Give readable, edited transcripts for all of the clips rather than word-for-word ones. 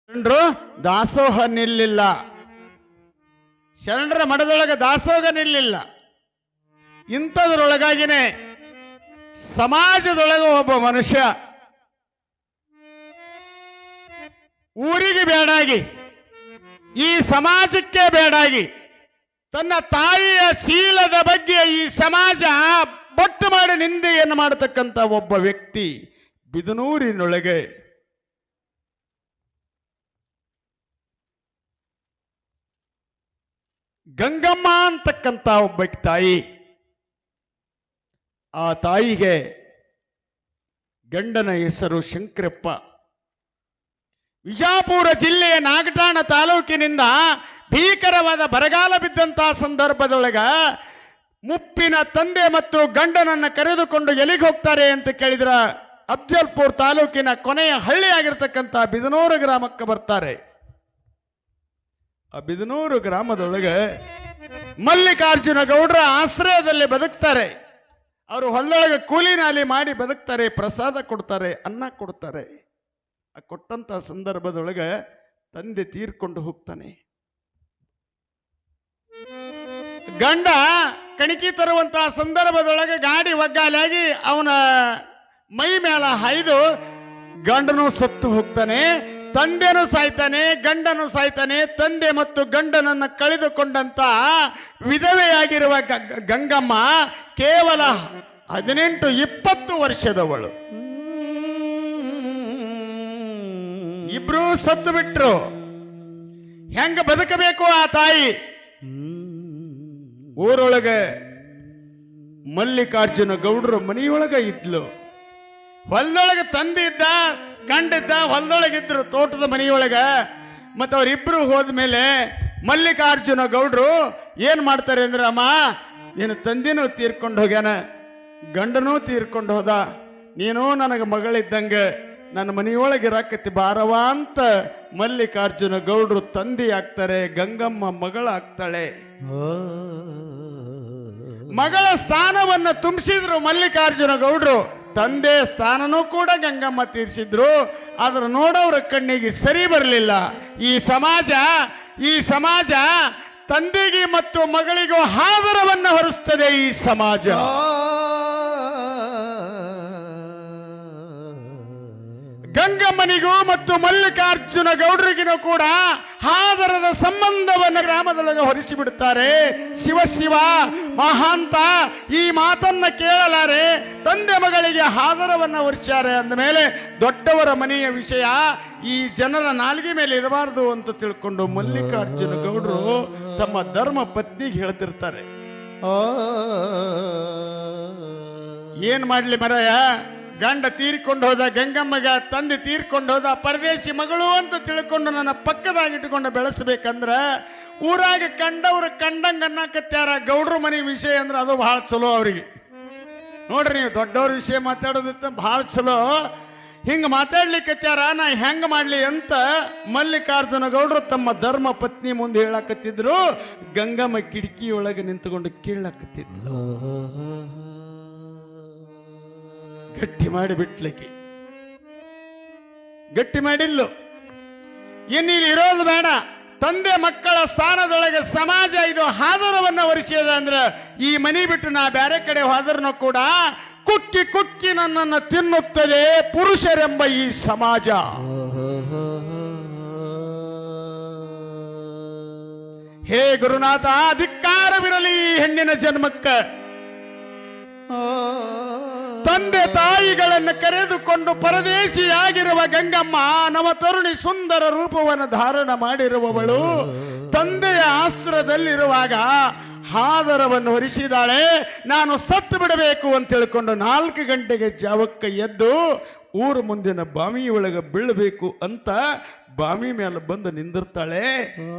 ಶರಣರು ದಾಸೋಹ ನಿಲ್ಲಿಲ್ಲ. ಶರಣರ ಮಠದೊಳಗೆ ದಾಸೋಹ ನಿಲ್ಲಿಲ್ಲ. ಇಂಥದ್ರೊಳಗಾಗಿನೇ ಸಮಾಜದೊಳಗೆ ಒಬ್ಬ ಮನುಷ್ಯ ಊರಿಗೆ ಬೇಡಾಗಿ, ಈ ಸಮಾಜಕ್ಕೆ ಬೇಡಾಗಿ, ತನ್ನ ತಾಯಿಯ ಶೀಲದ ಬಗ್ಗೆ ಈ ಸಮಾಜ ಬೊಟ್ಟು ಮಾಡಿ ನಿಂದೆಯನ್ನು ಮಾಡತಕ್ಕಂಥ ಒಬ್ಬ ವ್ಯಕ್ತಿ ಬಿದನೂರಿನೊಳಗೆ ಗಂಗಮ್ಮ ಅಂತಕ್ಕಂಥ ಒಬ್ಬ ತಾಯಿ. ಆ ತಾಯಿಗೆ ಗಂಡನ ಹೆಸರು ಶಂಕರಪ್ಪ. ವಿಜಾಪುರ ಜಿಲ್ಲೆಯ ನಾಗಠಾಣ ತಾಲೂಕಿನಿಂದ ಭೀಕರವಾದ ಬರಗಾಲ ಬಿದ್ದಂತಹ ಸಂದರ್ಭದೊಳಗ ಮುಪ್ಪಿನ ತಂದೆ ಮತ್ತು ಗಂಡನನ್ನ ಕರೆದುಕೊಂಡು ಎಲ್ಲಿಗೆ ಹೋಗ್ತಾರೆ ಅಂತ ಕೇಳಿದ್ರ ಅಫ್ಜಲ್ಪುರ್ ತಾಲೂಕಿನ ಕೊನೆಯ ಹಳ್ಳಿ ಆಗಿರ್ತಕ್ಕಂಥ ಬಿದನೂರು ಗ್ರಾಮಕ್ಕೆ ಬರ್ತಾರೆ. ಆ ಬಿದನೂರು ಗ್ರಾಮದೊಳಗೆ ಮಲ್ಲಿಕಾರ್ಜುನ ಗೌಡ್ರ ಆಶ್ರಯದಲ್ಲಿ ಬದುಕ್ತಾರೆ. ಅವರು ಹೊಲದೊಳಗೆ ಕೂಲಿ ನಾಲಿ ಮಾಡಿ ಬದುಕ್ತಾರೆ, ಪ್ರಸಾದ ಕೊಡ್ತಾರೆ, ಅನ್ನ ಕೊಡ್ತಾರೆ. ಆ ಕೊಟ್ಟಂತ ಸಂದರ್ಭದೊಳಗೆ ತಂದೆ ತೀರ್ಕೊಂಡು ಹೋಗ್ತಾನೆ. ಗಂಡ ಕಣಿಕಿ ತರುವಂತಹ ಸಂದರ್ಭದೊಳಗೆ ಗಾಡಿ ಒಗ್ಗಾಲಾಗಿ ಅವನ ಮೈ ಮೇಲ ಹಾಯ್ದು ಗಂಡನು ಸತ್ತು ಹೋಗ್ತಾನೆ. ತಂದೆನೂ ಸಾಯ್ತಾನೆ, ಗಂಡನು ಸಾಯ್ತಾನೆ. ತಂದೆ ಮತ್ತು ಗಂಡನನ್ನ ಕಳೆದುಕೊಂಡಂತ ವಿಧವೆಯಾಗಿರುವ ಗಂಗಮ್ಮ ಕೇವಲ 18-20 ವರ್ಷದವಳು. ಇಬ್ರು ಸತ್ತು ಬಿಟ್ರು. ಹೆಂಗ ಬದುಕಬೇಕು ಆ ತಾಯಿ? ಊರೊಳಗೆ ಮಲ್ಲಿಕಾರ್ಜುನ ಗೌಡ್ರು ಮನೆಯೊಳಗ ಇದ್ಲು. ಹೊಲದೊಳಗೆ ತಂದೆ ಇದ್ದ, ಗಂಡಿದ್ದ, ಹೊಲದೊಳಗಿದ್ರು ತೋಟದ ಮನೆಯೊಳಗ. ಮತ್ತು ಅವರಿಬ್ರು ಹೋದ್ಮೇಲೆ ಮಲ್ಲಿಕಾರ್ಜುನ ಗೌಡ್ರು ಏನ್ ಮಾಡ್ತಾರೆ ಅಂದ್ರೆ, ಅಮ್ಮ ನೀನು ತಂದೆನೂ ತೀರ್ಕೊಂಡು ಹೋಗ್ಯಾನ, ಗಂಡನೂ ತೀರ್ಕೊಂಡು ಹೋದ, ನೀನು ನನಗೆ ಮಗಳಿದ್ದಂಗೆ ನನ್ನ ಮನೆಯೊಳಗೆ ಇರಾಕತ್ತಿ ಬಾರವ ಅಂತ ಮಲ್ಲಿಕಾರ್ಜುನ ಗೌಡ್ರು ತಂದೆ ಆಗ್ತಾರೆ. ಗಂಗಮ್ಮ ಮಗಳಾಗ್ತಾಳೆ. ಮಗಳ ಸ್ಥಾನವನ್ನು ತುಂಬಿಸಿದ್ರು ಮಲ್ಲಿಕಾರ್ಜುನ ಗೌಡ್ರು. ತಂದೆ ಸ್ಥಾನನೂ ಕೂಡ ಗಂಗಮ್ಮ ತೀರಿಸಿದ್ರು. ಆದ್ರೆ ನೋಡೋರ ಕಣ್ಣಿಗೆ ಸರಿ ಬರಲಿಲ್ಲ. ಈ ಸಮಾಜ ತಂದೆಗೆ ಮತ್ತು ಮಗಳಿಗೂ ಆದರವನ್ನು ಹೊರಿಸ್ತದೆ. ಈ ಸಮಾಜ ಗಂಗಮ್ಮನಿಗೂ ಮತ್ತು ಮಲ್ಲಿಕಾರ್ಜುನ ಗೌಡ್ರಿಗಿನೂ ಕೂಡ ಆದರದ ಸಂಬಂಧವನ್ನು ಗ್ರಾಮದೊಳಗೆ ಹೊರಿಸಿ ಬಿಡುತ್ತಾರೆ. ಶಿವ ಮಹಾಂತ ಈ ಮಾತನ್ನ ಕೇಳಲಾರೆ ತಂದೆ ಮಗಳಿಗೆ ಆದರವನ್ನು ಹೊರಿಸ್ಯಾರೆ ಅಂದಮೇಲೆ ದೊಡ್ಡವರ ಮನೆಯ ವಿಷಯ ಈ ಜನರ ನಾಲ್ಗೆ ಮೇಲೆ ಇರಬಾರದು ಅಂತ ತಿಳ್ಕೊಂಡು ಮಲ್ಲಿಕಾರ್ಜುನ ಗೌಡ್ರು ತಮ್ಮ ಧರ್ಮ ಪತ್ನಿಗೆ ಹೇಳ್ತಿರ್ತಾರೆ, ಏನ್ ಮಾಡ್ಲಿ ಮರಯ್ಯ, ಗಂಡ ತೀರ್ಕೊಂಡು ಹೋದ, ಗಂಗಮ್ಮಗ ತಂದೆ ತೀರ್ಕೊಂಡು ಹೋದ, ಪರದೇಶಿ ಮಗಳು ಅಂತ ತಿಳ್ಕೊಂಡು ನನ್ನ ಪಕ್ಕದಾಗಿಟ್ಟುಕೊಂಡು ಬೆಳೆಸ್ಬೇಕಂದ್ರ ಊರಾಗ ಕಂಡವ್ರು ಕಂಡಂಗ ಅನ್ನಕತ್ಯಾರ. ಗೌಡ್ರ ಮನೆ ವಿಷಯ ಅಂದ್ರೆ ಅದು ಬಹಳ ಚಲೋ ಅವ್ರಿಗೆ. ನೋಡ್ರಿ, ನೀವು ದೊಡ್ಡವ್ರ ವಿಷಯ ಮಾತಾಡೋದಿತ್ತ ಬಹಳ ಚಲೋ. ಹಿಂಗ ಮಾತಾಡ್ಲಿಕ್ಕತ್ಯಾರ, ನಾ ಹೆಂಗ ಮಾಡ್ಲಿ ಅಂತ ಮಲ್ಲಿಕಾರ್ಜುನ ಗೌಡ್ರು ತಮ್ಮ ಧರ್ಮ ಪತ್ನಿ ಮುಂದೆ ಹೇಳಕತ್ತಿದ್ರು. ಗಂಗಮ್ಮ ಕಿಟಕಿಯೊಳಗೆ ನಿಂತುಕೊಂಡು ಕೇಳಕತ್ತಿದ್ರು. ಗಟ್ಟಿ ಮಾಡಿ ಬಿಟ್ಲಿಕ್ಕೆ ಗಟ್ಟಿ ಮಾಡಿಲ್ಲು. ಇನ್ನಿಲ್ಲಿ ಇರೋದು ಬೇಡ, ತಂದೆ ಮಕ್ಕಳ ಸ್ಥಾನದೊಳಗೆ ಸಮಾಜ ಇದು ಆದರವನ್ನು ಹೊರಿಸಿದ ಅಂದ್ರೆ ಈ ಮನೆ ಬಿಟ್ಟು ನಾ ಬೇರೆ ಕಡೆ ಹೋದ್ರೂ ಕೂಡ ಕುಕ್ಕಿ ಕುಕ್ಕಿ ನನ್ನನ್ನು ತಿನ್ನುತ್ತದೆ ಪುರುಷರೆಂಬ ಈ ಸಮಾಜ. ಹೇ ಗುರುನಾಥ, ಧಿಕ್ಕಾರವಿರಲಿ ಈ ಹೆಣ್ಣಿನ ಜನ್ಮಕ್ಕ. ತಂದೆ ತಾಯಿಗಳನ್ನು ಕರೆದುಕೊಂಡು ಪರದೇಶಿಯಾಗಿರುವ ಗಂಗಮ್ಮ ನವ ತರುಣಿ ಸುಂದರ ರೂಪವನ್ನು ಧಾರಣ ಮಾಡಿರುವವಳು ತಂದೆಯ ಆಶ್ರಯದಲ್ಲಿರುವಾಗ ಆದರವನ್ನು ಹೊರಿಸಿದಾಳೆ. ನಾನು ಸತ್ತು ಬಿಡಬೇಕು ಅಂತ ತಿಳ್ಕೊಂಡು 4 ಗಂಟೆಗೆ ಜಾವಕ್ಕೆ ಎದ್ದು ಊರು ಮುಂದಿನ ಬಾವಿಯೊಳಗೆ ಬೀಳಬೇಕು ಅಂತ ಬಾವಿ ಮೇಲೆ ಬಂದು ನಿಂದಿರ್ತಾಳೆ.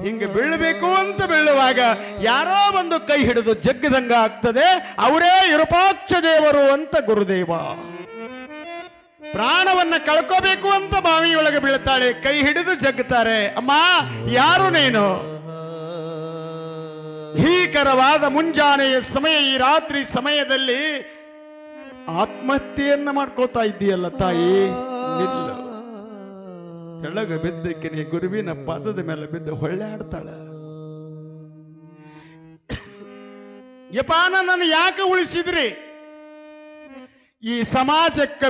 ಹಿಂಗೆ ಬೀಳಬೇಕು ಅಂತ ಬೀಳುವಾಗ ಯಾರೋ ಒಂದು ಕೈ ಹಿಡಿದು ಜಗ್ಗದಂಗ ಆಗ್ತದೆ. ಅವರೇ ವಿರೂಪಾಕ್ಷ ದೇವರು ಅಂತ ಗುರುದೇವ. ಪ್ರಾಣವನ್ನ ಕಳ್ಕೋಬೇಕು ಅಂತ ಬಾವಿಯೊಳಗೆ ಬೀಳ್ತಾಳೆ. ಕೈ ಹಿಡಿದು ಜಗ್ಗುತ್ತಾರೆ. ಅಮ್ಮ, ಯಾರು ನೀನು? ಭೀಕರವಾದ ಮುಂಜಾನೆಯ ಸಮಯ, ಈ ರಾತ್ರಿ ಸಮಯದಲ್ಲಿ ಆತ್ಮಹತ್ಯೆಯನ್ನ ಮಾಡ್ಕೊಳ್ತಾ ಇದ್ದೀಯಲ್ಲ ತಾಯಿ, ನಿಲ್ಲು. ತೆಳಗ ಬಿದ್ದಕ್ಕಿನಿ ಗುರುವಿನ ಪಾದದ ಮೇಲೆ ಬಿದ್ದು ಹೊಳ್ಳೆಯಾಡ್ತಾಳ. ಯಪ್ಪ ನನ್ನನ್ನು ಯಾಕೆ ಉಳಿಸಿದ್ರಿ? ಈ ಸಮಾಜಕ್ಕೆ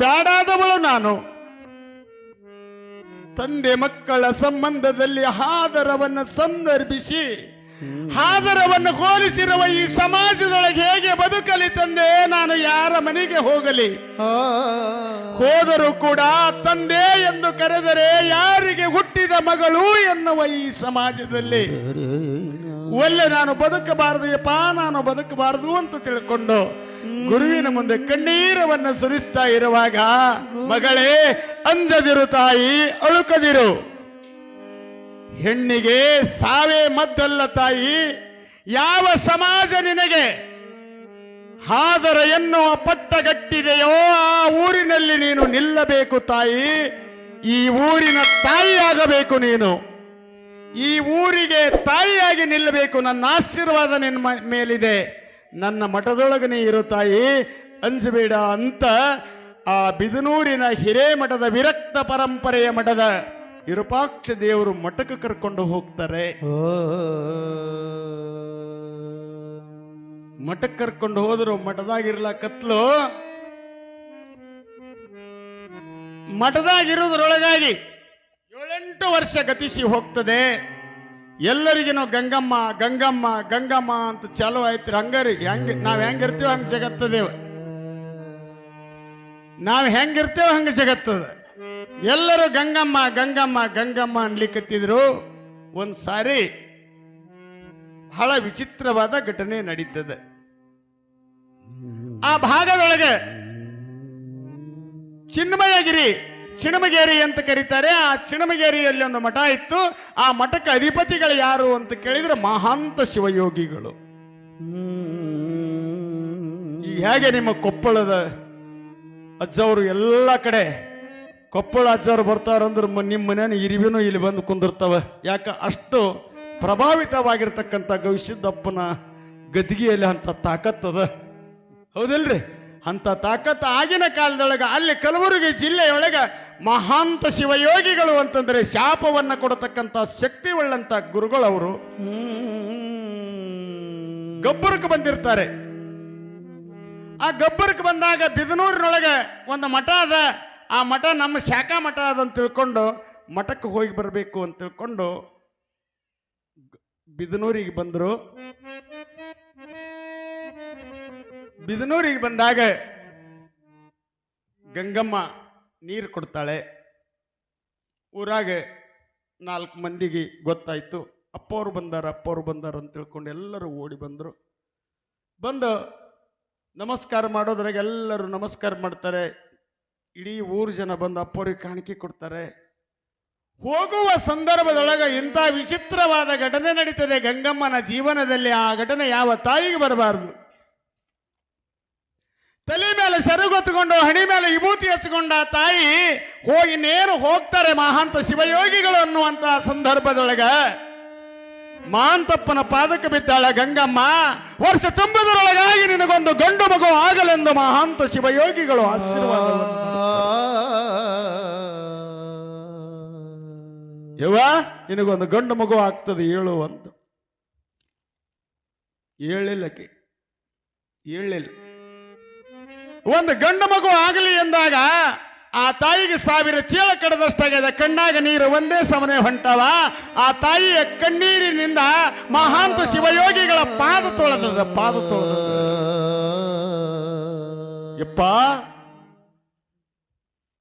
ಬ್ಯಾಡಾದವಳು ನಾನು. ತಂದೆ ಮಕ್ಕಳ ಸಂಬಂಧದಲ್ಲಿ ಹಾದರವನ್ನು ಸಂದರ್ಭಿಸಿ ಹಾದರವನ್ನು ಹೋಲಿಸಿರುವ ಈ ಸಮಾಜದೊಳಗೆ ಹೇಗೆ ಬದುಕಲಿ ತಂದೆ? ನಾನು ಯಾರ ಮನೆಗೆ ಹೋಗಲಿ? ಹೋದರೂ ಕೂಡ ತಂದೆ ಎಂದು ಕರೆದರೆ ಯಾರಿಗೆ ಹುಟ್ಟಿದ ಮಗಳು ಎನ್ನುವ ಈ ಸಮಾಜದಲ್ಲಿ ಒಳ್ಳೆ ನಾನು ಬದುಕಬಾರದು ಯಪ್ಪ, ನಾನು ಬದುಕಬಾರದು ಅಂತ ತಿಳ್ಕೊಂಡು ಗುರುವಿನ ಮುಂದೆ ಕಣ್ಣೀರವನ್ನು ಸುರಿಸ್ತಾ ಇರುವಾಗ, ಮಗಳೇ ಅಂಜದಿರು ತಾಯಿ, ಅಳುಕದಿರು. ಹೆಣ್ಣಿಗೆ ಸಾವೇ ಮದ್ದಲ್ಲ ತಾಯಿ. ಯಾವ ಸಮಾಜ ನಿನಗೆ ಹಾದರ ಎನ್ನುವ ಪಟ್ಟಗಟ್ಟಿದೆಯೋ ಆ ಊರಿನಲ್ಲಿ ನೀನು ನಿಲ್ಲಬೇಕು ತಾಯಿ. ಈ ಊರಿನ ತಾಯಿಯಾಗಬೇಕು ನೀನು. ಈ ಊರಿಗೆ ತಾಯಿಯಾಗಿ ನಿಲ್ಲಬೇಕು. ನನ್ನ ಆಶೀರ್ವಾದ ನಿನ್ನ ಮೇಲಿದೆ. ನನ್ನ ಮಠದೊಳಗೆ ನೀ ಇರು ತಾಯಿ, ಅಂಜಬೇಡ ಅಂತ ಆ ಬಿದನೂರಿನ ಹಿರೇಮಠದ ವಿರಕ್ತ ಪರಂಪರೆಯ ಮಠದ ವಿರೂಪಾಕ್ಷ ದೇವರು ಮಠಕ್ಕೆ ಕರ್ಕೊಂಡು ಹೋಗ್ತಾರೆ. ಮಠಕ್ಕೆ ಕರ್ಕೊಂಡು ಹೋದ್ರು. ಮಠದಾಗಿರ್ಲ ಕತ್ಲು. ಮಠದಾಗಿರೋದ್ರೊಳಗಾಗಿ 7-8 ವರ್ಷ ಗತಿಸಿ ಹೋಗ್ತದೆ. ಎಲ್ಲರಿಗೇನೋ ಗಂಗಮ್ಮ ಗಂಗಮ್ಮ ಗಂಗಮ್ಮ ಅಂತ ಚಾಲು ಆಯ್ತು. ಹಂಗಾರಿ ನಾವ್ ಹೆಂಗಿರ್ತೀವ ಹಂಗ ಜಗತ್ತದೇವ. ನಾವ್ ಹೆಂಗಿರ್ತೇವ ಹಂಗ ಜಗತ್ತದ. ಎಲ್ಲರೂ ಗಂಗಮ್ಮ ಗಂಗಮ್ಮ ಗಂಗಮ್ಮ ಅನ್ಲಿಕ್ಕತ್ತಿದ್ರು. ಒಂದ್ ಸಾರಿ ಬಹಳ ವಿಚಿತ್ರವಾದ ಘಟನೆ ನಡೀತದೆ. ಆ ಭಾಗದೊಳಗೆ ಚಿಣಮಗೇರಿ ಅಂತ ಕರೀತಾರೆ. ಆ ಚಿಣಮಗೇರಿಯಲ್ಲಿ ಒಂದು ಮಠ ಇತ್ತು. ಆ ಮಠಕ್ಕೆ ಅಧಿಪತಿಗಳು ಯಾರು ಅಂತ ಕೇಳಿದ್ರೆ ಮಹಾಂತ ಶಿವಯೋಗಿಗಳು. ಈಗ ಹೇಗೆ ನಿಮ್ಮ ಕೊಪ್ಪಳದ ಅಜ್ಜವರು ಎಲ್ಲ ಕಡೆ ಕೊಪ್ಪಳ ಅಜ್ಜವ್ರು ಬರ್ತಾರಂದ್ರೆ ನಿಮ್ಮ ಮನೇನ ಇರಿವಿನೂ ಇಲ್ಲಿ ಬಂದು ಕುಂದಿರ್ತಾವ. ಯಾಕ ಅಷ್ಟು ಪ್ರಭಾವಿತವಾಗಿರ್ತಕ್ಕಂಥ ಗವಿಸಿದ್ದಪ್ಪನ ಗದ್ಗಿಯಲ್ಲಿ ಅಂತ ತಾಕತ್ತದ, ಹೌದಿಲ್ರಿ? ಅಂತ ತಾಕತ್ತು ಆಗಿನ ಕಾಲದೊಳಗೆ ಅಲ್ಲಿ ಕಲಬುರಗಿ ಜಿಲ್ಲೆಯೊಳಗೆ ಮಹಾಂತ ಶಿವಯೋಗಿಗಳು ಅಂತಂದ್ರೆ ಶಾಪವನ್ನು ಕೊಡತಕ್ಕಂಥ ಶಕ್ತಿ ಉಳ್ಳಂತ ಗುರುಗಳವರು ಗಬ್ಬರಕ್ಕೆ ಬಂದಿರ್ತಾರೆ. ಆ ಗಬ್ಬರಕ್ಕೆ ಬಂದಾಗ ಬಿದನೂರಿನೊಳಗೆ ಒಂದು ಮಠ ಅದ. ಆ ಮಠ ನಮ್ಮ ಶಾಖಾ ಮಠ ಅದಂತ ತಿಳ್ಕೊಂಡು ಮಠಕ್ಕೆ ಹೋಗಿ ಬರಬೇಕು ಅಂತ ತಿಳ್ಕೊಂಡು ಬಿದನೂರಿಗೆ ಬಂದರು. ಬಿದನೂರಿಗೆ ಬಂದಾಗ ಗಂಗಮ್ಮ ನೀರು ಕೊಡ್ತಾಳೆ. ಊರಾಗ 4 ಮಂದಿಗೆ ಗೊತ್ತಾಯ್ತು ಅಪ್ಪವ್ರು ಬಂದಾರ ಅಂತ ತಿಳ್ಕೊಂಡು ಎಲ್ಲರೂ ಓಡಿ ಬಂದರು. ಬಂದು ನಮಸ್ಕಾರ ಮಾಡೋದ್ರಾಗ ಎಲ್ಲರೂ ನಮಸ್ಕಾರ ಮಾಡ್ತಾರೆ. ಇಡೀ ಊರು ಜನ ಬಂದು ಅಪ್ಪವ್ರಿಗೆ ಕಾಣಿಕೆ ಕೊಡ್ತಾರೆ. ಹೋಗುವ ಸಂದರ್ಭದೊಳಗೆ ಇಂಥ ವಿಚಿತ್ರವಾದ ಘಟನೆ ನಡೀತದೆ ಗಂಗಮ್ಮನ ಜೀವನದಲ್ಲಿ. ಆ ಘಟನೆ ಯಾವ ತಾಯಿಗೆ ಬರಬಾರದು. ತಲೆ ಮೇಲೆ ಸೆರಗೊತ್ತುಕೊಂಡು ಹಣಿ ಮೇಲೆ ವಿಭೂತಿ ಹಚ್ಕೊಂಡ ತಾಯಿ ಇನ್ನೇನು ಹೋಗ್ತಾರೆ ಮಹಾಂತ ಶಿವಯೋಗಿಗಳು ಅನ್ನುವಂತಹ ಸಂದರ್ಭದೊಳಗ ಮಹಾಂತಪ್ಪನ ಪಾದಕ್ಕೆ ಬಿದ್ದಾಳ ಗಂಗಮ್ಮ. ವರ್ಷ ತುಂಬುವುದರೊಳಗಾಗಿ ನಿನಗೊಂದು ಗಂಡು ಮಗು ಆಗಲೆಂದು ಮಹಾಂತ ಶಿವಯೋಗಿಗಳು ಆಶೀರ್ವಾದ. ಯವ್ವ ನಿನಗೊಂದು ಗಂಡು ಮಗು ಆಗ್ತದೆ ಹೇಳು ಅಂತ ಹೇಳಿಲ್ಲಕ್ಕೆ ಹೇಳಿಲ್ಲ. ಒಂದು ಗಂಡು ಮಗು ಆಗಲಿ ಎಂದಾಗ ಆ ತಾಯಿಗೆ 1000 ಚೀಲ ಕಡದಷ್ಟಾಗಿದೆ. ಕಣ್ಣಾಗ ನೀರು ಒಂದೇ ಸಮನೆ ಹೊಂಟವ. ಆ ತಾಯಿಯ ಕಣ್ಣೀರಿನಿಂದ ಮಹಾಂತ ಶಿವಯೋಗಿಗಳ ಪಾದ ತೊಳೆದದ. ಯಪ್ಪ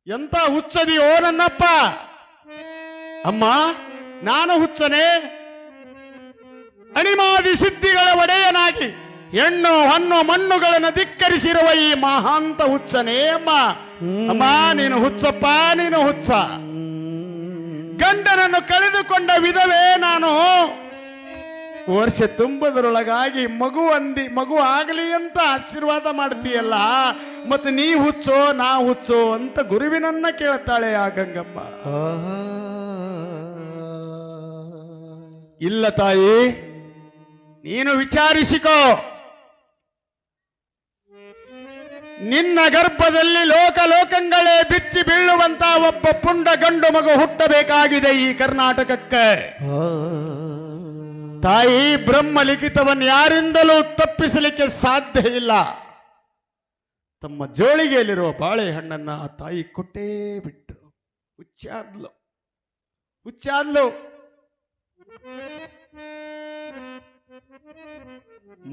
ಎಂತ ಹುಚ್ಚದಿಯೋ ನನ್ನಪ್ಪ. ಅಮ್ಮ ನಾನು ಹುಚ್ಚನೆ? ಅಣಿಮಾದಿ ಸಿದ್ಧಿಗಳ ಒಡೆಯನಾಗಿ ಹೆಣ್ಣು ಹಣ್ಣು ಮಣ್ಣುಗಳನ್ನು ಧಿಕ್ಕರಿಸಿರುವ ಈ ಮಹಾಂತ ಹುಚ್ಚನೇ ಅಮ್ಮ. ಅಮ್ಮ ನೀನು ಹುಚ್ಚಪ್ಪ, ನೀನು ಹುಚ್ಚ. ಗಂಡನನ್ನು ಕಳೆದುಕೊಂಡ ವಿಧವೇ ನಾನು. ವರ್ಷ ತುಂಬುವುದರೊಳಗಾಗಿ ಮಗು ಆಗಲಿ ಅಂತ ಆಶೀರ್ವಾದ ಮಾಡ್ತೀಯಲ್ಲ, ಮತ್ತೆ ನೀ ಹುಚ್ಚೋ ನಾ ಹುಚ್ಚೋ ಅಂತ ಗುರುವಿನನ್ನ ಕೇಳ್ತಾಳೆ ಆ ಗಂಗಮ್ಮ. ಇಲ್ಲ ತಾಯಿ, ನೀನು ವಿಚಾರಿಸಿಕೋ. ನಿನ್ನ ಗರ್ಭದಲ್ಲಿ ಲೋಕಲೋಕಗಳೇ ಬಿಚ್ಚಿ ಬೀಳುವಂತ ಒಬ್ಬ ಪುಂಡ ಗಂಡು ಮಗು ಹುಟ್ಟಬೇಕಾಗಿದೆ ಈ ಕರ್ನಾಟಕಕ್ಕೆ. ತಾಯಿ ಬ್ರಹ್ಮ ಲಿಖಿತವನ್ನು ಯಾರಿಂದಲೂ ತಪ್ಪಿಸಲಿಕ್ಕೆ ಸಾಧ್ಯ ಇಲ್ಲ. ತಮ್ಮ ಜೋಳಿಗೆಯಲ್ಲಿರುವ ಬಾಳೆಹಣ್ಣನ್ನ ಆ ತಾಯಿ ಕೊಟ್ಟೇ ಬಿಟ್ಟು ಹುಚ್ಚಾದ್ಲು.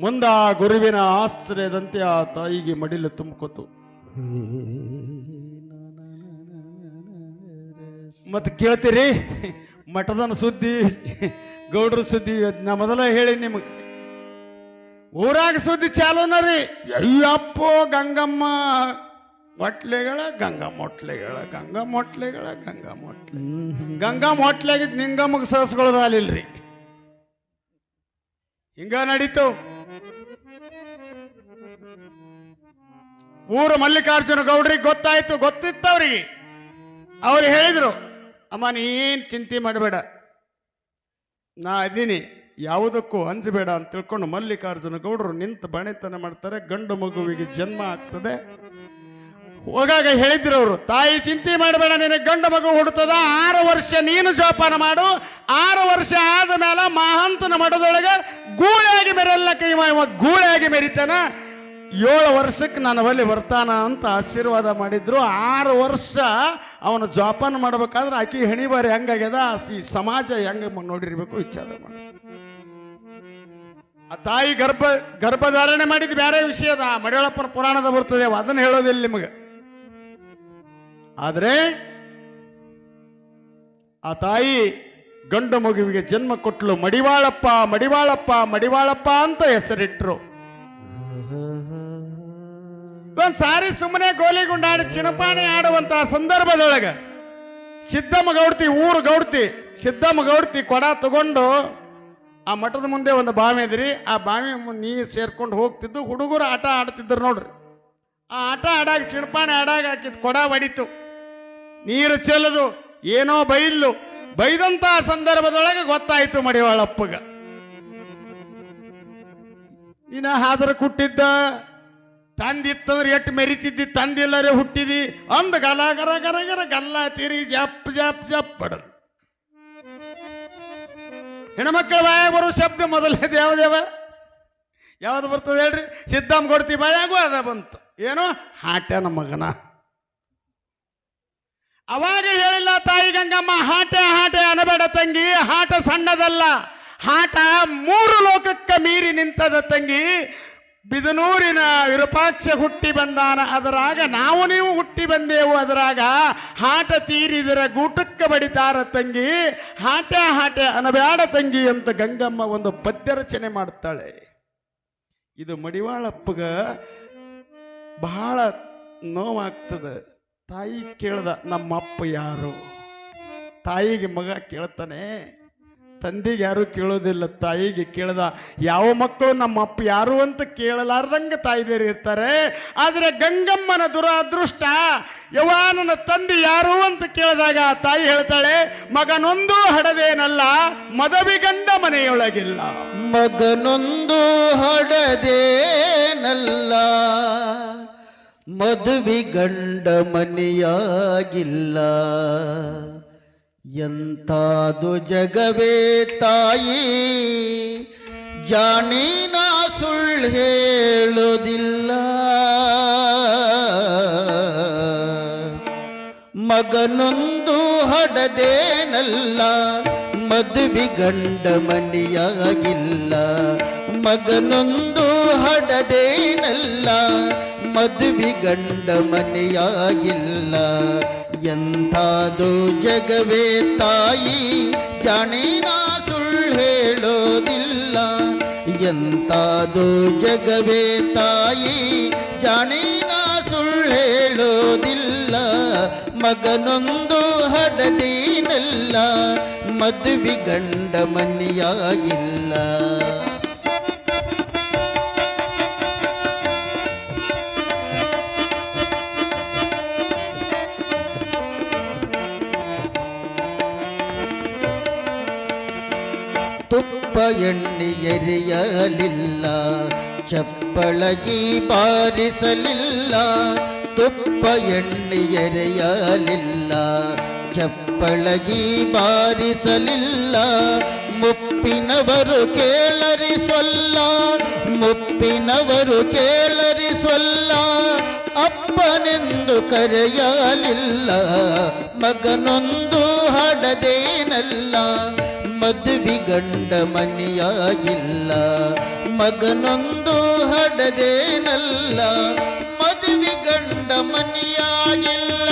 ಮುಂದ ಗುರುವಿನ ಆಶ್ರಯದಂತೆ ಆ ತಾಯಿಗೆ ಮಡಿಲು ತುಂಬಿಕೊತು. ಮತ್ತೆ ಕೇಳ್ತೀರಿ ಮಠದನ ಸುದ್ದಿ, ಗೌಡ್ರ ಸುದ್ದಿ. ನಾ ಮೊದಲ ಹೇಳಿ ನಿಮಗೆ, ಊರಾಗ ಸುದ್ದಿ ಚಾಲೂನ ರೀ. ಅಯ್ಯಪ್ಪೋ ಗಂಗಮ್ಮ ಮೊಟ್ಲೆಗಳ ಗಂಗಾ ಮೊಟ್ಲೆಗಿದ್ ನಿಂಗಮ್ಮಗೆ ಸಹಸ್ಕೊಳ್ಳೋದು ಅಲ್ಲಿಲ್ರಿ. ಹಿಂಗ ನಡೀತು. ಊರು ಮಲ್ಲಿಕಾರ್ಜುನ ಗೌಡ್ರಿಗೆ ಗೊತ್ತಿತ್ತವ್ರಿಗೆ. ಅವ್ರು ಹೇಳಿದ್ರು, ಅಮ್ಮ ನೀನ್ ಚಿಂತೆ ಮಾಡಬೇಡ, ನಾ ಅದೀನಿ, ಯಾವುದಕ್ಕೂ ಅಂಜಬೇಡ ಅಂತ ತಿಳ್ಕೊಂಡು ಮಲ್ಲಿಕಾರ್ಜುನ ಗೌಡರು ನಿಂತು ಬಣಿತನ ಮಾಡ್ತಾರೆ. ಗಂಡು ಮಗುವಿಗೆ ಜನ್ಮ ಆಗ್ತದೆ. ಹೋಗಾಗ ಹೇಳಿದ್ರು ಅವರು, ತಾಯಿ ಚಿಂತೆ ಮಾಡಬೇಡ, ನಿನಗೆ ಗಂಡು ಮಗು ಹುಡುತದ, 6 ವರ್ಷ ನೀನು ಜೋಪಾನ ಮಾಡು. 6 ವರ್ಷ ಆದ ಮೇಲೆ ಮಹಾಂತನ ಮಠದೊಳಗೆ ಗೂಳೆಯಾಗಿ ಗೂಳೆಯಾಗಿ ಮೆರಿತಾನ. 7 ವರ್ಷಕ್ಕೆ ನನ್ನ ಬಳಿ ಬರ್ತಾನ ಅಂತ ಆಶೀರ್ವಾದ ಮಾಡಿದ್ರು. 6 ವರ್ಷ ಅವನು ಜೋಪಾನ ಮಾಡ್ಬೇಕಾದ್ರೆ ಆಕಿ ಹೆಣಿಬಾರಿ ಹೆಂಗಾಗ್ಯದ, ಈ ಸಮಾಜ ಹೆಂಗ ನೋಡಿರ್ಬೇಕು ವಿಚಾರ ಮಾಡಿ. ಆ ತಾಯಿ ಗರ್ಭಧಾರಣೆ ಮಾಡಿದ್ ಬೇರೆ ವಿಷಯದ, ಮಡಿವಾಳಪ್ಪನ ಪುರಾಣದ ಬರ್ತದೆ, ಅದನ್ನ ಹೇಳೋದಿಲ್ಲ ನಿಮಗೆ. ಆದ್ರೆ ಆ ತಾಯಿ ಗಂಡು ಮಗುವಿಗೆ ಜನ್ಮ ಕೊಟ್ಲು. ಮಡಿವಾಳಪ್ಪ ಅಂತ ಹೆಸರಿಟ್ರು. ಒಂದ್ ಸಾರಿ ಸುಮ್ಮನೆ ಗೋಲಿ ಗುಂಡಾಡಿ ಚಿಣಪಾಣಿ ಆಡುವಂತಹ ಸಂದರ್ಭದೊಳಗ ಸಿದ್ದಮ್ಮ ಗೌಡ್ತಿ ಕೊಡ ತಗೊಂಡು ಆ ಮಠದ ಮುಂದೆ ಒಂದು ಬಾವಿ ಇದ್ರಿ. ಆ ಬಾವಿ ನೀರು ಸೇರ್ಕೊಂಡು ಹೋಗ್ತಿದ್ದು. ಹುಡುಗರು ಆಟ ಆಡ್ತಿದ್ರು ನೋಡ್ರಿ. ಆ ಆಟ ಆಡಾಗ ಚಿಣಪಾಣಿ ಆಡಾಗ ಹಾಕಿದ್ ಕೊಡ ಹೊಡಿತು, ನೀರು ಚೆಲ್ಲದು, ಏನೋ ಬೈದಂತಹ ಸಂದರ್ಭದೊಳಗೆ ಗೊತ್ತಾಯ್ತು ಮಡಿವಾಳಪ್ಪಗ. ಇನ್ನ ಹಾದ್ರ ಕುಟ್ಟಿದ್ದ, ತಂದಿತ್ತಂದ್ರೆ ಎಟ್ಟು ಮೆರಿತಿದ್ದಿ, ತಂದಿಲ್ಲರೆ ಹುಟ್ಟಿದಿ ಅಂದ ಗಲ್ಲ ತೀರಿ ಜಪ್ ಬಡದು. ಹೆಣ್ಮಕ್ಳ ಬಾಯಾಗ ಬರೋ ಶಬ್ದ ಮೊದಲನೇದು ಯಾವ್ದು ಬರ್ತದೆ ಹೇಳ್ರಿ? ಸಿದ್ದಮ್ಮ ಗೌಡ್ತಿ ಬಾಯಾಗೂ ಅದ ಬಂತು. ಏನು? ಹಾಟ್ಯನ ಮಗನ. ಅವಾಗ ಹೇಳಿಲ್ಲ ತಾಯಿ ಗಂಗಮ್ಮ, ಹಾಟೆ ಅನಬೇಡ ತಂಗಿ, ಹಾಟ ಸಣ್ಣದಲ್ಲ, ಹಾಟ 3 ಲೋಕಕ್ಕೆ ಮೀರಿ ನಿಂತದ ತಂಗಿ. ಬಿದನೂರಿನ ವಿರೂಪಾಕ್ಷ ಹುಟ್ಟಿ ಬಂದಾನ, ಅದರಾಗ ನಾವು ನೀವು ಹುಟ್ಟಿ ಬಂದೇವು, ಅದರಾಗ ಹಾಟ ತೀರಿದರ ಗೂಟಕ್ಕೆ ಬಡಿತಾರ ತಂಗಿ, ಹಾಟೆ ಅನಬೇಡ ತಂಗಿ ಅಂತ ಗಂಗಮ್ಮ ಒಂದು ಪದ್ಯ ರಚನೆ ಮಾಡ್ತಾಳೆ. ಇದು ಮಡಿವಾಳಪ್ಪಗ ಬಹಳ ನೋವಾಗ್ತದೆ. ತಾಯಿ ಕೇಳ್ದ, ನಮ್ಮಪ್ಪ ಯಾರು? ತಾಯಿಗೆ ಮಗ ಕೇಳ್ತಾನೆ, ತಂದೆಗೆ ಯಾರು ಕೇಳೋದಿಲ್ಲ. ತಾಯಿಗೆ ಕೇಳ್ದ. ಯಾವ ಮಕ್ಕಳು ನಮ್ಮ ಅಪ್ಪ ಯಾರು ಅಂತ ಕೇಳಲಾರ್ದಂಗೆ ತಾಯಿದೇರು ಇರ್ತಾರೆ. ಆದರೆ ಗಂಗಮ್ಮನ ದುರಾದೃಷ್ಟ, ನನ್ನ ತಂದೆ ಯಾರು ಅಂತ ಕೇಳಿದಾಗ ತಾಯಿ ಹೇಳ್ತಾಳೆ, ಮಗನೊಂದು ಹಡದೇನಲ್ಲ, ಮದವಿಗಂಡ ಮನೆಯೊಳಗಿಲ್ಲ. ಮಗನೊಂದು ಹಡದೇನಲ್ಲ, ಮದುವಿಗಂಡ ಮನೆಯಾಗಿಲ್ಲ. ಎಂತಾದು ಜಗವೇ ತಾಯಿ, ಜಾಣೀನ ಸುಳ್ಳು ಹೇಳೋದಿಲ್ಲ. ಮಗನೊಂದು ಹಡದೇನಲ್ಲ, ಮದುವಿಗಂಡ ಮನೆಯಾಗಿಲ್ಲ. ಮಗನೊಂದು ಹಡದೇನಲ್ಲ, ಮದುವಿಗಂಡ ಮನೆಯಾಗಿಲ್ಲ. ಎಂಥಾದು ಜಗವೇ ತಾಯಿ, ಜಾಣೇನ ಸುಳ್ಳು ಹೇಳೋದಿಲ್ಲ. ಎಂಥಾದು ಜಗವೇ ತಾಯಿ, ಜಾಣೇನ ಸುಳ್ಳು ಹೇಳೋದಿಲ್ಲ. ಮಗನೊಂದು ಹಡದೇನಲ್ಲ, ಮದುವಿಗಂಡ ಮನೆಯಾಗಿಲ್ಲ. ತುಪ್ಪ ಎಣ್ಣೆ ಎರೆಯಲಿಲ್ಲ, ಚಪ್ಪಳಗಿ ಬಾರಿಸಲಿಲ್ಲ, ತುಪ್ಪ ಎಣ್ಣೆ ಎರೆಯಲಿಲ್ಲ. ಚಪ್ಪಳಗಿ ಬಾರಿಸಲಿಲ್ಲ, ಮುಪ್ಪಿನವರು ಕೇಳರಿಸೊಲ್ಲ, ಮುಪ್ಪಿನವರು ಕೇಳರಿಸೊಲ್ಲ. ಅಪ್ಪನೆಂದು ಕರೆಯಲಿಲ್ಲ, ಮಗನೊಂದು ಹಡದೇನಲ್ಲ. ಮದುವೆ ಗಂಡ ಮನೆಯಾಗಿಲ್ಲ, ಮಗನೊಂದು ಹಡದೇನಲ್ಲ. ಮದುವೆ ಗಂಡ ಮನೆಯಾಗಿಲ್ಲ.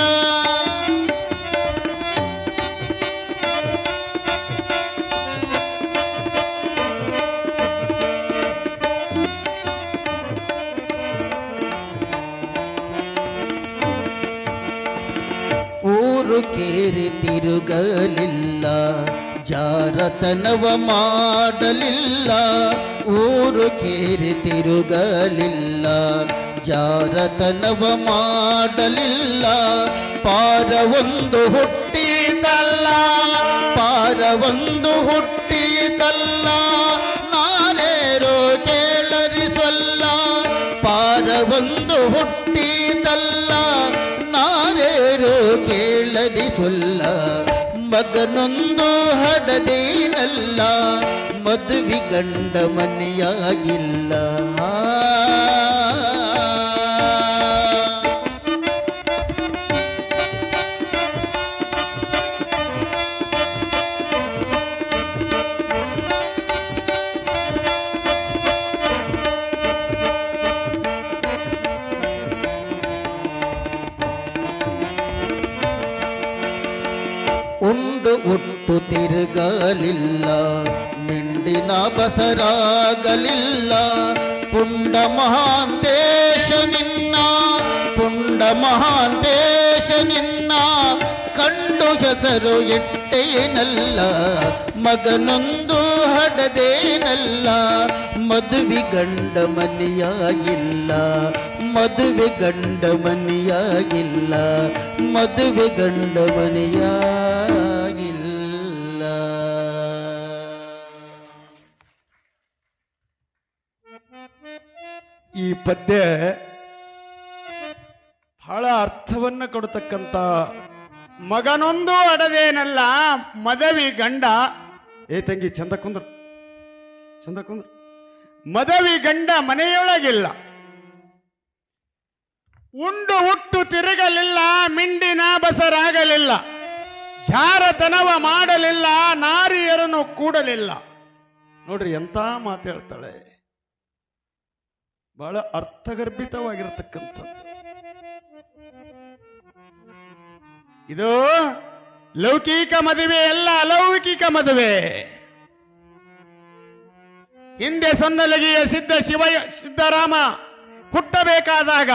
ಊರು ಕೇರಿ ತಿರುಗಲಿಲ್ಲ, ಜಾರತನವ ಮಾಡಲಿಲ್ಲ. ಊರು ಕೇರಿ ತಿರುಗಲಿಲ್ಲ, ಜಾರತನವ ಮಾಡಲಿಲ್ಲ. ಪಾರವೊಂದು ಹುಟ್ಟಿತಲ್ಲ, ಪಾರವೊಂದು ಹುಟ್ಟಿತಲ್ಲ. ನಾರೇರೋ ಕೇಳರಿಸೊಲ್ಲ, ಪಾರವೊಂದು ಹುಟ್ಟಿತಲ್ಲ. ನಾರೇರೋ ಕೇಳರಿಸೊಲ್ಲ. ಮಗನೊಂದು ಹಡದೇನಲ್ಲ, ಮದುವೆ ಗಂಡ ಮನೆಯಾಗಿಲ್ಲ. ಉಂಡು ಉಟ್ಟು ತಿರುಗಲಿಲ್ಲ, ಮಿಂಡಿನ ಬಸರಾಗಲಿಲ್ಲ. ಪುಂಡ ಮಹಾಂತೇಶ ನಿನ್ನ, ಪುಂಡ ಮಹಾಂತೇಶ ನಿನ್ನ. ಕಂಡು ಹೆಸರು ಇಟ್ಟೇನಲ್ಲ, ಮಗನೊಂದು ಹಡದೇನಲ್ಲ. ಮದುವೆ ಗಂಡ ಮನೆಯಾಗಿಲ್ಲ, ಮದುವೆ ಗಂಡ ಮನೆಯಾಗಿಲ್ಲ. ಮದುವೆ ಗಂಡ ಮನೆಯಾಗಿಲ್ಲ. ಈ ಪದ್ಯ ಬಹಳ ಅರ್ಥವನ್ನ ಕೊಡತಕ್ಕಂತ. ಮಗನೊಂದು ಅಡದೇನಲ್ಲ, ಮದವಿ ಗಂಡ. ಏ ತಂಗಿ ಚಂದ ಕುಂದ್ರು, ಚಂದ ಕುಂದ್ರು. ಮದವಿ ಗಂಡ ಮನೆಯೊಳಗಿಲ್ಲ, ಉಂಡು ಹುಟ್ಟು ತಿರುಗಲಿಲ್ಲ, ಮಿಂಡಿನ ಬಸರಾಗಲಿಲ್ಲ. ಜಾರತನವ ಮಾಡಲಿಲ್ಲ, ನಾರಿಯರನ್ನು ಕೂಡಲಿಲ್ಲ. ನೋಡ್ರಿ ಎಂತ ಮಾತು ಹೇಳ್ತಾಳೆ, ಬಹಳ ಅರ್ಥಗರ್ಭಿತವಾಗಿರತಕ್ಕಂಥದ್ದು. ಇದು ಲೌಕಿಕ ಮದುವೆ ಅಲ್ಲ, ಅಲೌಕಿಕ ಮದುವೆ. ಹಿಂದೆ ಸೊನ್ನಲಗಿಯ ಸಿದ್ದರಾಮ ಹುಟ್ಟಬೇಕಾದಾಗ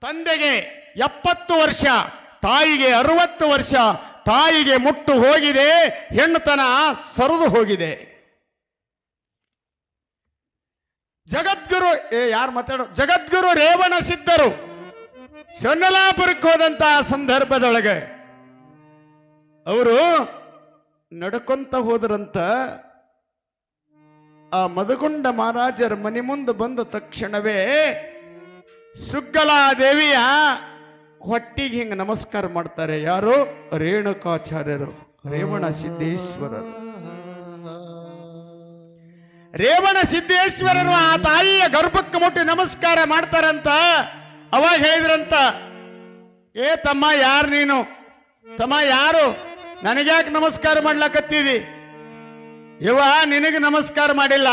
ತಂದೆಗೆ 70 ವರ್ಷ, ತಾಯಿಗೆ 60 ವರ್ಷ. ತಾಯಿಗೆ ಮುಟ್ಟು ಹೋಗಿದೆ, ಹೆಣ್ಣುತನ ಸರಿದು ಹೋಗಿದೆ. ಜಗದ್ಗುರು ಯಾರು ಮಾತಾಡೋ, ಜಗದ್ಗುರು ರೇವಣ ಸಿದ್ಧರು ಸೊನ್ನಲಾಪುರಕ್ಕೆ ಹೋದಂತಹ ಸಂದರ್ಭದೊಳಗೆ ಅವರು ನಡ್ಕೊಂತ ಹೋದ್ರಂತ. ಆ ಮದಗುಂಡ ಮಹಾರಾಜರ ಮನೆ ಮುಂದೆ ಬಂದ ತಕ್ಷಣವೇ ಸುಗ್ಗಲಾದೇವಿಯ ಹೊಟ್ಟಿಗೆ ಹಿಂಗ ನಮಸ್ಕಾರ ಮಾಡ್ತಾರೆ. ಯಾರು? ರೇಣುಕಾಚಾರ್ಯರು, ರೇವಣ ಸಿದ್ದೇಶ್ವರರು. ರೇವಣ ಸಿದ್ದೇಶ್ವರರು ಆ ತಾಯಿಯ ಗರ್ಭಕ್ಕೆ ಮುಟ್ಟಿ ನಮಸ್ಕಾರ ಮಾಡ್ತಾರಂತ. ಅವಾಗ ಹೇಳಿದ್ರಂತ, ಏ ತಮ್ಮ ಯಾರು ನೀನು? ತಮ್ಮ ಯಾರು? ನನಗ್ಯಾಕೆ ನಮಸ್ಕಾರ ಮಾಡ್ಲಕತ್ತಿದಿ? ಇವ ನಿನಗೆ ನಮಸ್ಕಾರ ಮಾಡಿಲ್ಲ,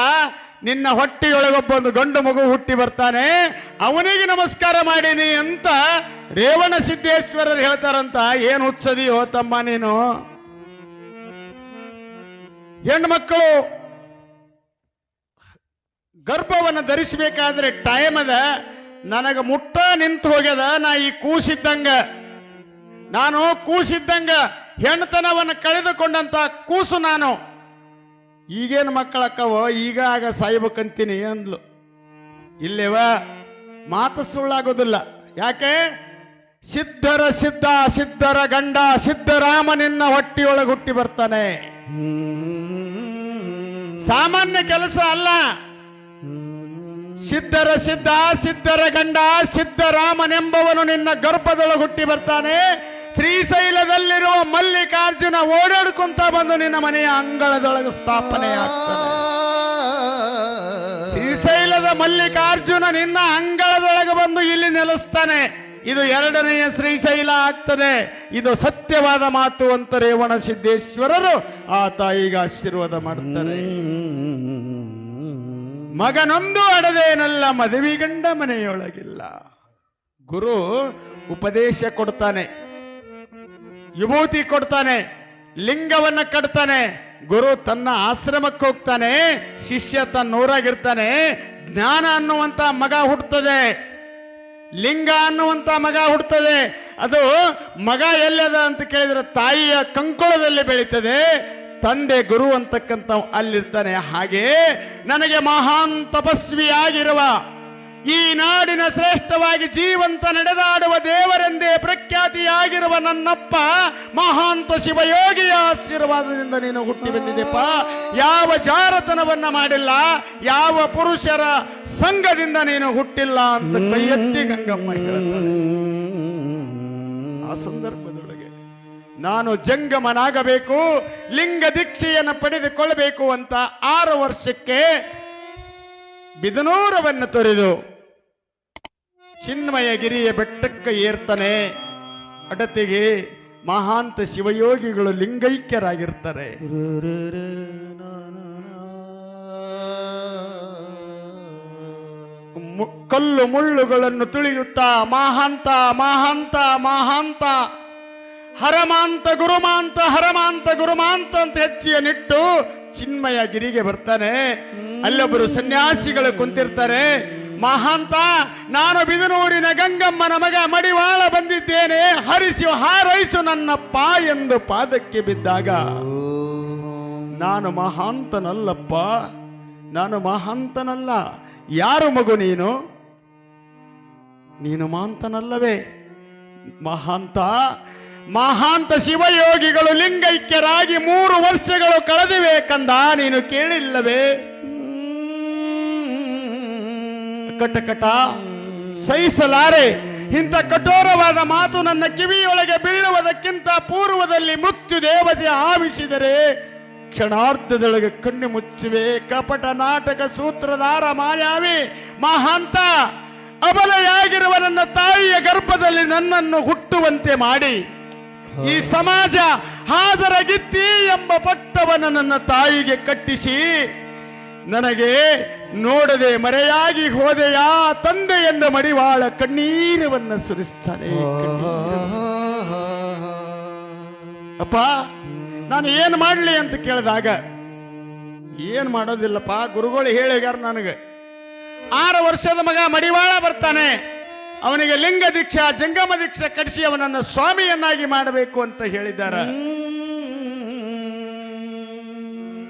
ನಿನ್ನ ಹೊಟ್ಟಿಯೊಳಗೊಬ್ಬೊಂದು ಗಂಡು ಮಗು ಹುಟ್ಟಿ ಬರ್ತಾನೆ, ಅವನಿಗೆ ನಮಸ್ಕಾರ ಮಾಡೀನಿ ಅಂತ ರೇವಣ ಸಿದ್ದೇಶ್ವರರು ಹೇಳ್ತಾರಂತ. ಏನು ಹುಚ್ಚದಿಯೋ ತಮ್ಮ ನೀನು? ಹೆಣ್ಮಕ್ಕಳು ಗರ್ಭವನ್ನು ಧರಿಸಬೇಕಾದ್ರೆ ಟೈಮ್ ಅದ. ನನಗೆ ಮುಟ್ಟ ನಿಂತು ಹೋಗ್ಯದ. ನಾ ಈ ಕೂಸಿದ್ದಂಗ, ನಾನು ಕೂಸಿದ್ದಂಗ ಹೆಣ್ತನವನ್ನು ಕಳೆದುಕೊಂಡಂತ ಕೂಸು ನಾನು. ಈಗೇನು ಮಕ್ಕಳಕ್ಕವೋ, ಈಗ ಆಗ ಸಾಯ್ಬೇಕಂತೀನಿ ಅಂದ್ಲು. ಇಲ್ಲೇವ ಮಾತು ಸುಳ್ಳಾಗೋದಿಲ್ಲ. ಯಾಕೆ? ಸಿದ್ಧರ ಸಿದ್ಧ, ಸಿದ್ಧರ ಗಂಡ ಸಿದ್ದರಾಮ ನಿನ್ನ ಹೊಟ್ಟಿಯೊಳಗೆ ಹುಟ್ಟಿ ಬರ್ತಾನೆ. ಸಾಮಾನ್ಯ ಕೆಲಸ ಅಲ್ಲ. ಸಿದ್ಧರ ಸಿದ್ಧ ಸಿದ್ಧರ ಗಂಡ ಸಿದ್ಧರಾಮನೆಂಬವನು ನಿನ್ನ ಗರ್ಭದೊಳಗೆ ಹುಟ್ಟಿ ಬರ್ತಾನೆ. ಶ್ರೀಶೈಲದಲ್ಲಿರುವ ಮಲ್ಲಿಕಾರ್ಜುನ ಓಡಾಡ್ಕೊಂತ ಬಂದು ನಿನ್ನ ಮನೆಯ ಅಂಗಳದೊಳಗೆ ಸ್ಥಾಪನೆ ಆಗ್ತಾನೆ. ಶ್ರೀಶೈಲದ ಮಲ್ಲಿಕಾರ್ಜುನ ನಿನ್ನ ಅಂಗಳದೊಳಗೆ ಬಂದು ಇಲ್ಲಿ ನೆಲೆಸ್ತಾನೆ. ಇದು ಎರಡನೆಯ ಶ್ರೀಶೈಲ ಆಗ್ತದೆ. ಇದು ಸತ್ಯವಾದ ಮಾತು ಅಂತ ರೇವಣ ಸಿದ್ದೇಶ್ವರರು ಆ ತಾಯಿಗೆ ಆಶೀರ್ವಾದ ಮಾಡ್ತಾರೆ. ಮಗನೊಂದು ಅಡದೇನಲ್ಲ ಮದುವೆ ಗಂಡ ಮನೆಯೊಳಗಿಲ್ಲ. ಗುರು ಉಪದೇಶ ಕೊಡ್ತಾನೆ, ವಿಭೂತಿ ಕೊಡ್ತಾನೆ, ಲಿಂಗವನ್ನ ಕಟ್ತಾನೆ. ಗುರು ತನ್ನ ಆಶ್ರಮಕ್ಕೆ ಹೋಗ್ತಾನೆ, ಶಿಷ್ಯ ತನ್ನೂರಾಗಿರ್ತಾನೆ. ಜ್ಞಾನ ಅನ್ನುವಂತ ಮಗ ಹುಟ್ಟುತ್ತದೆ, ಲಿಂಗ ಅನ್ನುವಂತ ಮಗ ಹುಟ್ಟುತ್ತದೆ. ಅದು ಮಗ ಎಲ್ಲದ ಅಂತ ಕೇಳಿದ್ರೆ ತಾಯಿಯ ಕಂಕುಳದಲ್ಲಿ ಬೆಳೀತದೆ. ತಂದೆ ಗುರು ಅಂತಕ್ಕಂಥ ಅಲ್ಲಿರ್ತಾನೆ. ಹಾಗೆ ನನಗೆ ಮಹಾನ್ ತಪಸ್ವಿಯಾಗಿರುವ ಈ ನಾಡಿನ ಶ್ರೇಷ್ಠವಾಗಿ ಜೀವಂತ ನಡೆದಾಡುವ ದೇವರೆಂದೇ ಪ್ರಖ್ಯಾತಿಯಾಗಿರುವ ನನ್ನಪ್ಪ ಮಹಾಂತ ಶಿವಯೋಗಿಯ ಆಶೀರ್ವಾದದಿಂದ ನೀನು ಹುಟ್ಟಿ ಬಂದಿದೆಪ್ಪ. ಯಾವ ಜಾರತನವನ್ನ ಮಾಡಿಲ್ಲ, ಯಾವ ಪುರುಷರ ಸಂಘದಿಂದ ನೀನು ಹುಟ್ಟಿಲ್ಲ ಅಂತ ಕೈ ಎತ್ತಿ ಗಂಗಮ್ಮ ಹೇಳ್ತಾಳೆ. ಆ ಸಂದರ್ಭದೊಳಗೆ ನಾನು ಜಂಗಮನಾಗಬೇಕು, ಲಿಂಗ ದೀಕ್ಷೆಯನ್ನು ಪಡೆದುಕೊಳ್ಳಬೇಕು ಅಂತ 6 ವರ್ಷಕ್ಕೆ ಬಿದನೂರವನ್ನು ತೊರೆದು ಚಿನ್ಮಯಗಿರಿಯ ಬೆಟ್ಟಕ್ಕೆ ಏರ್ತಾನೆ. ಅಡತೆಗೆ ಮಹಾಂತ ಶಿವಯೋಗಿಗಳು ಲಿಂಗೈಕ್ಯರಾಗಿರ್ತಾರೆ. ಕಲ್ಲು ಮುಳ್ಳುಗಳನ್ನು ತುಳಿಯುತ್ತಾ ಮಹಾಂತ ಮಹಾಂತ ಮಹಾಂತ ಹರಮಾಂತ ಗುರುಮಾಂತ ಹರಮಾಂತ ಗುರುಮಾಂತ ಅಂತ ಹೆಜ್ಜೆಯನ್ನಿಟ್ಟು ಚಿನ್ಮಯ ಗಿರಿಗೆ ಬರ್ತಾನೆ. ಅಲ್ಲೊಬ್ಬರು ಸನ್ಯಾಸಿಗಳು ಕುಂತಿರ್ತಾರೆ. ಮಹಾಂತ, ನಾನು ಬಿದನೂರಿನ ಗಂಗಮ್ಮನ ಮಗ ಮಡಿವಾಳ ಬಂದಿದ್ದೇನೆ, ಹರಿಸು ಹಾರೈಸು ನನ್ನಪ್ಪ ಎಂದು ಪಾದಕ್ಕೆ ಬಿದ್ದಾಗ, ನಾನು ಮಹಾಂತನಲ್ಲಪ್ಪ, ನಾನು ಮಹಾಂತನಲ್ಲ. ಯಾರು ಮಗು ನೀನು? ನೀನು ಮಹಾಂತನಲ್ಲವೇ? ಮಹಾಂತ, ಮಹಾಂತ ಶಿವಯೋಗಿಗಳು ಲಿಂಗೈಕ್ಯರಾಗಿ 3 ವರ್ಷಗಳು ಕಳೆದಿವೆ ಕಂದ, ನೀನು ಕೇಳಿಲ್ಲವೇ? ಕಟಕಟ ಸಹಿಸಲಾರೆ. ಇಂಥ ಕಠೋರವಾದ ಮಾತು ನನ್ನ ಕಿವಿಯೊಳಗೆ ಬೀಳುವುದಕ್ಕಿಂತ ಪೂರ್ವದಲ್ಲಿ ಮೃತ್ಯು ದೇವತೆ ಆವಿಸಿದರೆ ಕ್ಷಣಾರ್ಧದೊಳಗೆ ಕಣ್ಣು ಮುಚ್ಚುವೆ. ಕಪಟ ನಾಟಕ ಸೂತ್ರಧಾರ ಮಾಯಾವಿ ಮಹಾಂತ, ಅಬಲೆಯಾಗಿರುವ ನನ್ನ ತಾಯಿಯ ಗರ್ಭದಲ್ಲಿ ನನ್ನನ್ನು ಹುಟ್ಟುವಂತೆ ಮಾಡಿ ಈ ಸಮಾಜ ಹಾದರಗಿತ್ತಿ ಎಂಬ ಪಟ್ಟವನ್ನು ನನ್ನ ತಾಯಿಗೆ ಕಟ್ಟಿಸಿ ನನಗೆ ನೋಡದೆ ಮರೆಯಾಗಿ ಹೋದೆಯಾ ತಂದೆ ಎಂದ ಮಡಿವಾಳ ಕಣ್ಣೀರವನ್ನು ಸುರಿಸ್ತಾನೆ. ಅಪ್ಪ, ನಾನು ಏನು ಮಾಡಲಿ ಅಂತ ಕೇಳಿದಾಗ, ಏನು ಮಾಡೋದಿಲ್ಲಪ್ಪ, ಗುರುಗಳು ಹೇಳಿಗಾರ ನನಗೆ 6 ವರ್ಷದ ಮಗ ಮಡಿವಾಳ ಬರ್ತಾನೆ, ಅವನಿಗೆ ಲಿಂಗ ದೀಕ್ಷಾ ಜಂಗಮ ದೀಕ್ಷೆ ಕಡಿಸಿ ಅವನನ್ನು ಸ್ವಾಮಿಯನ್ನಾಗಿ ಮಾಡಬೇಕು ಅಂತ ಹೇಳಿದ್ದಾರೆ.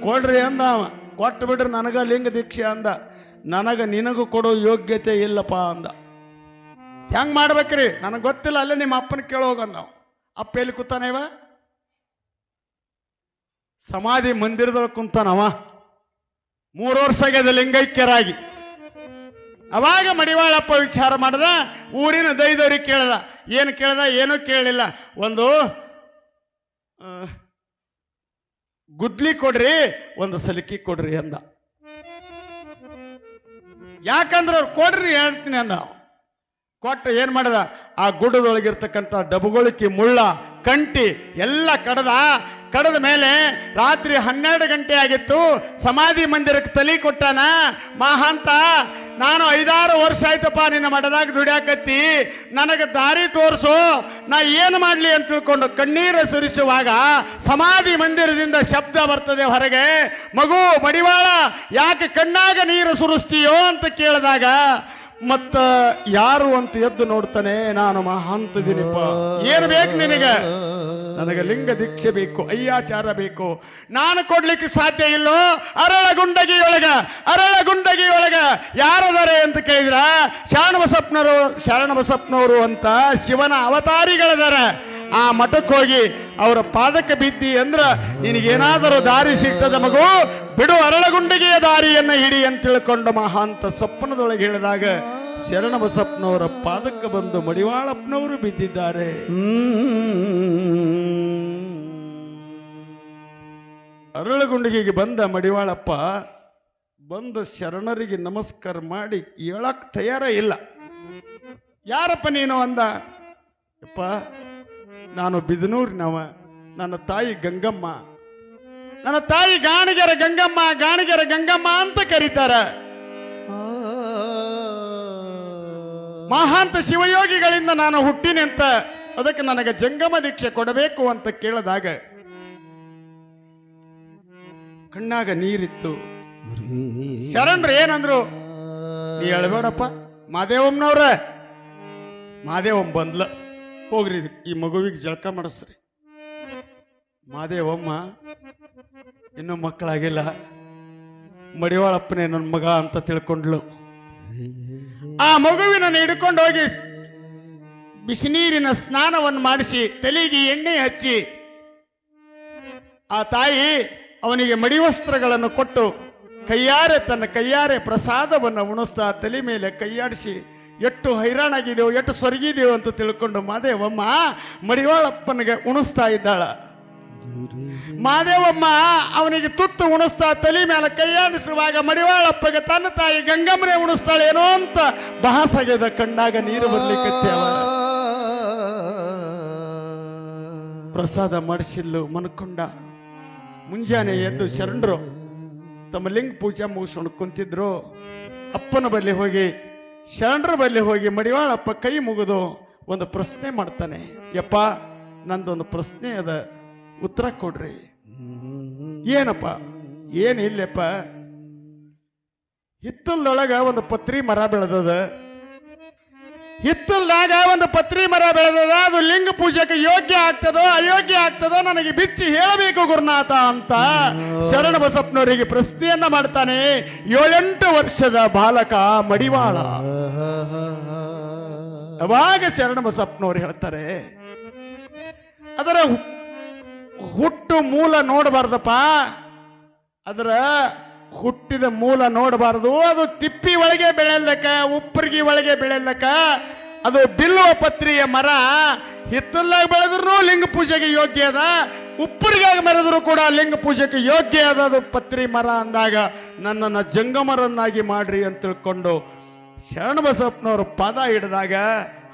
ಕೊಡ್ರಿ ಅಂದ ಅವ. ಕೊಟ್ಟು ಬಿಡ್ರಿ ನನಗ ಲಿಂಗ ದೀಕ್ಷೆ ಅಂದ. ನನಗ ನಿನಗೂ ಕೊಡೋ ಯೋಗ್ಯತೆ ಇಲ್ಲಪ್ಪ ಅಂದ. ಹೆಂಗ್ ಮಾಡ್ಬೇಕ್ರಿ? ನನಗೆ ಗೊತ್ತಿಲ್ಲ, ಅಲ್ಲೇ ನಿಮ್ಮ ಅಪ್ಪನ ಕೇಳೋಗಂದ. ಅಪ್ಪ ಎಲ್ಲಿ ಕೂತಾನ? ಇವ ಸಮಾಧಿ ಮಂದಿರದೊಳಗೆ ಕುಂತಾನವ. 3 ವರ್ಷ ಆಗ್ಯದ ಲಿಂಗೈಕ್ಯರಾಗಿ. ಅವಾಗ ಮಡಿವಾಳಪ್ಪ ವಿಚಾರ ಮಾಡ್ದ, ಊರಿನ ದೈದವ್ರಿಗೆ ಕೇಳ್ದ. ಏನು ಕೇಳ್ದ? ಏನೂ ಕೇಳಲಿಲ್ಲ. ಒಂದು ಗುದ್ಲಿ ಕೊಡ್ರಿ, ಒಂದು ಸಲಿಕಿ ಕೊಡ್ರಿ ಅಂದ. ಯಾಕಂದ್ರೆ ಅವ್ರು ಕೊಡ್ರಿ ಹೇಳ್ತೀನಿ ಅಂದ. ಕೊಟ್ಟು ಏನು ಮಾಡ್ದ? ಆ ಗುಡ್ಡದೊಳಗಿರ್ತಕ್ಕಂಥ ಡಬುಗೊಳಿಕೆ ಮುಳ್ಳ ಕಂಟಿ ಎಲ್ಲ ಕಡದ ಮೇಲೆ ರಾತ್ರಿ 12 ಗಂಟೆ ಆಗಿತ್ತು. ಸಮಾಧಿ ಮಂದಿರಕ್ಕೆ ತಲೆ ಕೊಟ್ಟಾನ. ಮಹಾಂತ, ನಾನು 5-6 ವರ್ಷ ಆಯ್ತಪ್ಪ ನಿನ್ನ ಮಠದಾಗ ದುಡಿಯಾಕತ್ತಿ, ನನಗೆ ದಾರಿ ತೋರಿಸು, ನಾ ಏನು ಮಾಡಲಿ ಅಂತ ತಿಳ್ಕೊಂಡು ಕಣ್ಣೀರು ಸುರಿಸುವಾಗ ಸಮಾಧಿ ಮಂದಿರದಿಂದ ಶಬ್ದ ಬರ್ತದೆ ಹೊರಗೆ. ಮಗು ಮಡಿವಾಳ, ಯಾಕೆ ಕಣ್ಣಾಗ ನೀರು ಸುರಿಸ್ತೀಯೋ ಅಂತ ಕೇಳಿದಾಗ ಮತ್ತ ಯಾರು ಅಂತ ಎದ್ದು ನೋಡ್ತಾನೆ. ನಾನು ಮಹಾಂತದಿನಿಪ್ಪ, ಏನು ಬೇಕು ನಿನಗೆ? ನನಗೆ ಲಿಂಗ ದೀಕ್ಷೆ ಬೇಕು, ಅಯ್ಯಾಚಾರ ಬೇಕು. ನಾನು ಕೊಡ್ಲಿಕ್ಕೆ ಸಾಧ್ಯ ಇಲ್ಲೋ. ಅರಳಗುಂಡಗಿಯೊಳಗ ಯಾರದಾರೆ ಅಂತ ಕೇಳಿದ್ರ ಶರಣಬಸಪ್ಪನವರು ಅಂತ ಶಿವನ ಅವತಾರಿಗಳದಾರ. ಆ ಮಠಕ್ಕೆ ಹೋಗಿ ಅವರ ಪಾದಕ್ಕೆ ಬಿದ್ದಿ ಅಂದ್ರ ನಿನಗೇನಾದರೂ ದಾರಿ ಸಿಗ್ತದ ಮಗು, ಬಿಡು ಅರಳಗುಂಡಿಗೆಯ ದಾರಿಯನ್ನ ಹಿಡಿ ಅಂತ ತಿಳ್ಕೊಂಡು ಮಹಾಂತ ಸ್ವಪ್ನದೊಳಗೆ ಹೇಳಿದಾಗ ಶರಣಬಸಪ್ಪನವರ ಪಾದಕ್ಕೆ ಬಂದು ಮಡಿವಾಳಪ್ಪನವರು ಬಿದ್ದಿದ್ದಾರೆ. ಅರಳಗುಂಡಿಗೆಗೆ ಬಂದ ಮಡಿವಾಳಪ್ಪ ಬಂದು ಶರಣರಿಗೆ ನಮಸ್ಕಾರ ಮಾಡಿ ಹೇಳಕ್ ತಯಾರ ಇಲ್ಲ. ಯಾರಪ್ಪ ನೀನು ಅಂದ. ಯಪ್ಪ ನಾನು ಬಿದನೂರಿನವ, ನನ್ನ ತಾಯಿ ಗಂಗಮ್ಮ, ನನ್ನ ತಾಯಿ ಗಾಣಿಗೆರ ಗಂಗಮ್ಮ, ಗಾಣಿಗೆರ ಗಂಗಮ್ಮ ಅಂತ ಕರೀತಾರ. ಮಹಾಂತ ಶಿವಯೋಗಿಗಳಿಂದ ನಾನು ಹುಟ್ಟಿನಿ ಅಂತ, ಅದಕ್ಕೆ ನನಗೆ ಜಂಗಮ ದೀಕ್ಷೆ ಕೊಡಬೇಕು ಅಂತ ಕೇಳಿದಾಗ ಕಣ್ಣಾಗ ನೀರಿತ್ತು. ಶರಣರು ಏನಂದ್ರು, ನೀ ಹೇಳ್ಬೇಡಪ್ಪ ಮಾದೇವಮ್ಮನವ್ರ. ಮಾದೇವಮ್ಮ ಬಂದ್ಲ, ಹೋಗ್ರಿ ಈ ಮಗುವಿಗೆ ಜಳಕ ಮಾಡಿಸ್ರಿ. ಮಾದೇವಮ್ಮ ಇನ್ನೂ ಮಕ್ಕಳಾಗಿಲ್ಲ, ಮಡಿವಾಳಪ್ಪನೇ ನನ್ನ ಮಗ ಅಂತ ತಿಳ್ಕೊಂಡ್ಲು. ಆ ಮಗುವಿನ ಹಿಡ್ಕೊಂಡು ಹೋಗಿ ಬಿಸಿನೀರಿನ ಸ್ನಾನವನ್ನು ಮಾಡಿಸಿ ತಲೆಗೆ ಎಣ್ಣೆ ಹಚ್ಚಿ ಆ ತಾಯಿ ಅವನಿಗೆ ಮಡಿವಸ್ತ್ರಗಳನ್ನು ಕೊಟ್ಟು ತನ್ನ ಕೈಯಾರೆ ಪ್ರಸಾದವನ್ನು ಉಣಿಸ್ತಾ ತಲೆ ಮೇಲೆ ಕೈಯಾಡಿಸಿ ಎಷ್ಟು ಹೈರಾಣಾಗಿದೆವು, ಎಷ್ಟು ಸ್ವರ್ಗಿದೆವು ಅಂತ ತಿಳ್ಕೊಂಡು ಮಾದೇವಮ್ಮ ಮಡಿವಾಳಪ್ಪನಿಗೆ ಉಣಿಸ್ತಾ ಇದ್ದಾಳ. ಮಾದೇವಮ್ಮ ಅವನಿಗೆ ತುತ್ತು ಉಣಿಸ್ತಾ ತಲೆ ಮೇಲೆ ಕೈಯಾಡಿಸುವಾಗ ಮಡಿವಾಳಪ್ಪಗೆ ತನ್ನ ತಾಯಿ ಗಂಗಮ್ಮನೆ ಉಣಿಸ್ತಾಳೇನೋ ಅಂತ ಬಹಾಸಾಗ್ಯದ, ಕಣ್ಣಾಗ ನೀರು ಬರ್ಲಿಕ್ಕೆ. ಪ್ರಸಾದ ಮಾಡಿಸಿಲ್ಲು ಮನ್ಕೊಂಡ. ಮುಂಜಾನೆ ಎದ್ದು ಶರಣರು ತಮ್ಮ ಲಿಂಗ ಪೂಜೆ ಮುಗಿಸ್ಕೊಂಡು ಕುಂತಿದ್ರು. ಅಪ್ಪನ ಬಳಿ ಹೋಗಿ ಶರಣರ ಬಳಿ ಹೋಗಿ ಮಡಿವಾಳಪ್ಪ ಕೈ ಮುಗಿದು ಒಂದು ಪ್ರಶ್ನೆ ಮಾಡ್ತಾನೆ. ಯಪ್ಪ ನಂದೊಂದು ಪ್ರಶ್ನೆ ಅದ, ಉತ್ತರ ಕೊಡ್ರಿ. ಏನಪ್ಪ? ಏನಿಲ್ಲಪ್ಪ, ಹಿತ್ತಲದೊಳಗ ಒಂದು ಪತ್ರಿ ಮರ ಬೆಳೆದದ, ಹಿತ್ತಲ್ದಾಗ ಒಂದು ಪತ್ರಿ ಮರ ಬೆಳೆದದ, ಅದು ಲಿಂಗ ಪೂಜೆಗೆ ಯೋಗ್ಯ ಆಗ್ತದೋ ಅಯೋಗ್ಯ ಆಗ್ತದೋ ನನಗೆ ಬಿಚ್ಚಿ ಹೇಳಬೇಕು ಗುರುನಾಥ ಅಂತ ಶರಣ ಬಸಪ್ಪನವರಿಗೆ ಪ್ರಶ್ನೆಯನ್ನ ಮಾಡ್ತಾನೆ. 7-8 ವರ್ಷದ ಬಾಲಕ ಮಡಿವಾಳ. ಅವಾಗ ಶರಣ ಬಸಪ್ಪನವ್ರು ಹೇಳ್ತಾರೆ, ಅದರ ಹುಟ್ಟು ಮೂಲ ನೋಡಬಾರ್ದಪ್ಪ, ಅದರ ಹುಟ್ಟಿದ ಮೂಲ ನೋಡಬಾರದು. ಅದು ತಿಪ್ಪಿ ಒಳಗೆ ಬೆಳೆಯಲಕ್ಕ, ಉಪ್ಪರಿಗೆ ಒಳಗೆ ಬೆಳೆಯಲಕ್ಕ. ಅದು ಬಿಲ್ಲುವ ಪತ್ರಿಯ ಮರ ಹಿತ್ತಲಾಗಿ ಬೆಳೆದ್ರು ಲಿಂಗ ಪೂಜೆಗೆ ಯೋಗ್ಯ ಅದ, ಉಪ್ಪರಿಗಾಗಿ ಮೆರೆದ್ರು ಕೂಡ ಲಿಂಗ ಪೂಜೆಗೆ ಯೋಗ್ಯ ಅದ ಅದು ಪತ್ರಿ ಮರ ಅಂದಾಗ ನನ್ನನ್ನು ಜಂಗಮರನ್ನಾಗಿ ಮಾಡ್ರಿ ಅಂತ ತಿಳ್ಕೊಂಡು ಶರಣ ಬಸಪ್ಪನವರು ಪಾದ ಹಿಡಿದಾಗ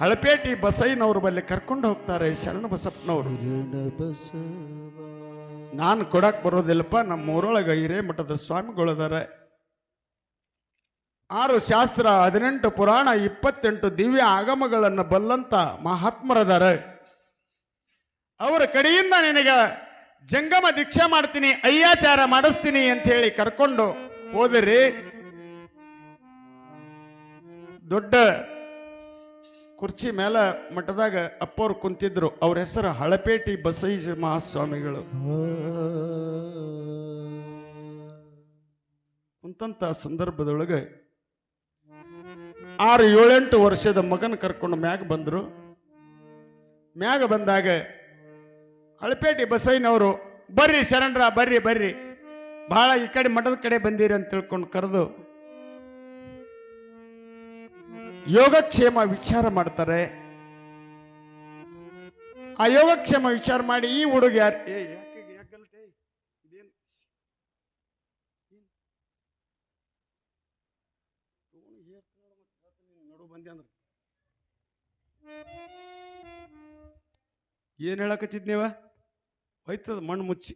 ಹಳಪೇಟಿ ಬಸಯ್ಯನವ್ರ ಬಲ್ಲಿ ಕರ್ಕೊಂಡು ಹೋಗ್ತಾರೆ ಶರಣ ಬಸಪ್ಪನವರು. ನಾನು ಕೊಡಕ್ ಬರೋದಿಲ್ಲಪ್ಪ, ನಮ್ಮ ಊರೊಳಗೆ ಹಿರೇಮಠದ ಸ್ವಾಮಿಗಳದಾರೆ. 6 ಶಾಸ್ತ್ರ, 18 ಪುರಾಣ, 28 ದಿವ್ಯ ಆಗಮಗಳನ್ನು ಬಲ್ಲಂತ ಮಹಾತ್ಮರದಾರೆ. ಅವರ ಕಡೆಯಿಂದ ನಿನಗೆ ಜಂಗಮ ದೀಕ್ಷೆ ಮಾಡ್ತೀನಿ, ಅಯ್ಯಾಚಾರ ಮಾಡಿಸ್ತೀನಿ ಅಂತ ಹೇಳಿ ಕರ್ಕೊಂಡು ಹೋದಿರಿ. ದೊಡ್ಡ ಕುರ್ಚಿ ಮೇಲೆ ಮಠದಾಗ ಅಪ್ಪವ್ರು ಕುಂತಿದ್ರು. ಅವ್ರ ಹೆಸರು ಹಳಪೇಟಿ ಬಸಯ್ಯ ಮಹಾಸ್ವಾಮಿಗಳು. ಕುಂತಂತ ಸಂದರ್ಭದೊಳಗೆ 6-7-8 ವರ್ಷದ ಮಗನ ಕರ್ಕೊಂಡು ಮ್ಯಾಗ ಬಂದ್ರು. ಮ್ಯಾಗ ಬಂದಾಗ ಹಳಪೇಟಿ ಬಸಯ್ಯನವರು ಬರ್ರಿ ಶರಣರ ಬರ್ರಿ ಬರ್ರಿ, ಬಹಳ ಈ ಕಡೆ ಮಠದ ಕಡೆ ಬಂದಿರಿ ಅಂತ ತಿಳ್ಕೊಂಡು ಕರೆದು ಯೋಗಕ್ಷೇಮ ವಿಚಾರ ಮಾಡ್ತಾರೆ. ಆ ಯೋಗಕ್ಷೇಮ ವಿಚಾರ ಮಾಡಿ ಈ ಹುಡುಗ ಯಾರು ಏನ್ ಹೇಳಕತ್ತಿದ್ ನೀವ? ಹೋಯ್ತದ ಮಣ್ಣು ಮುಚ್ಚಿ.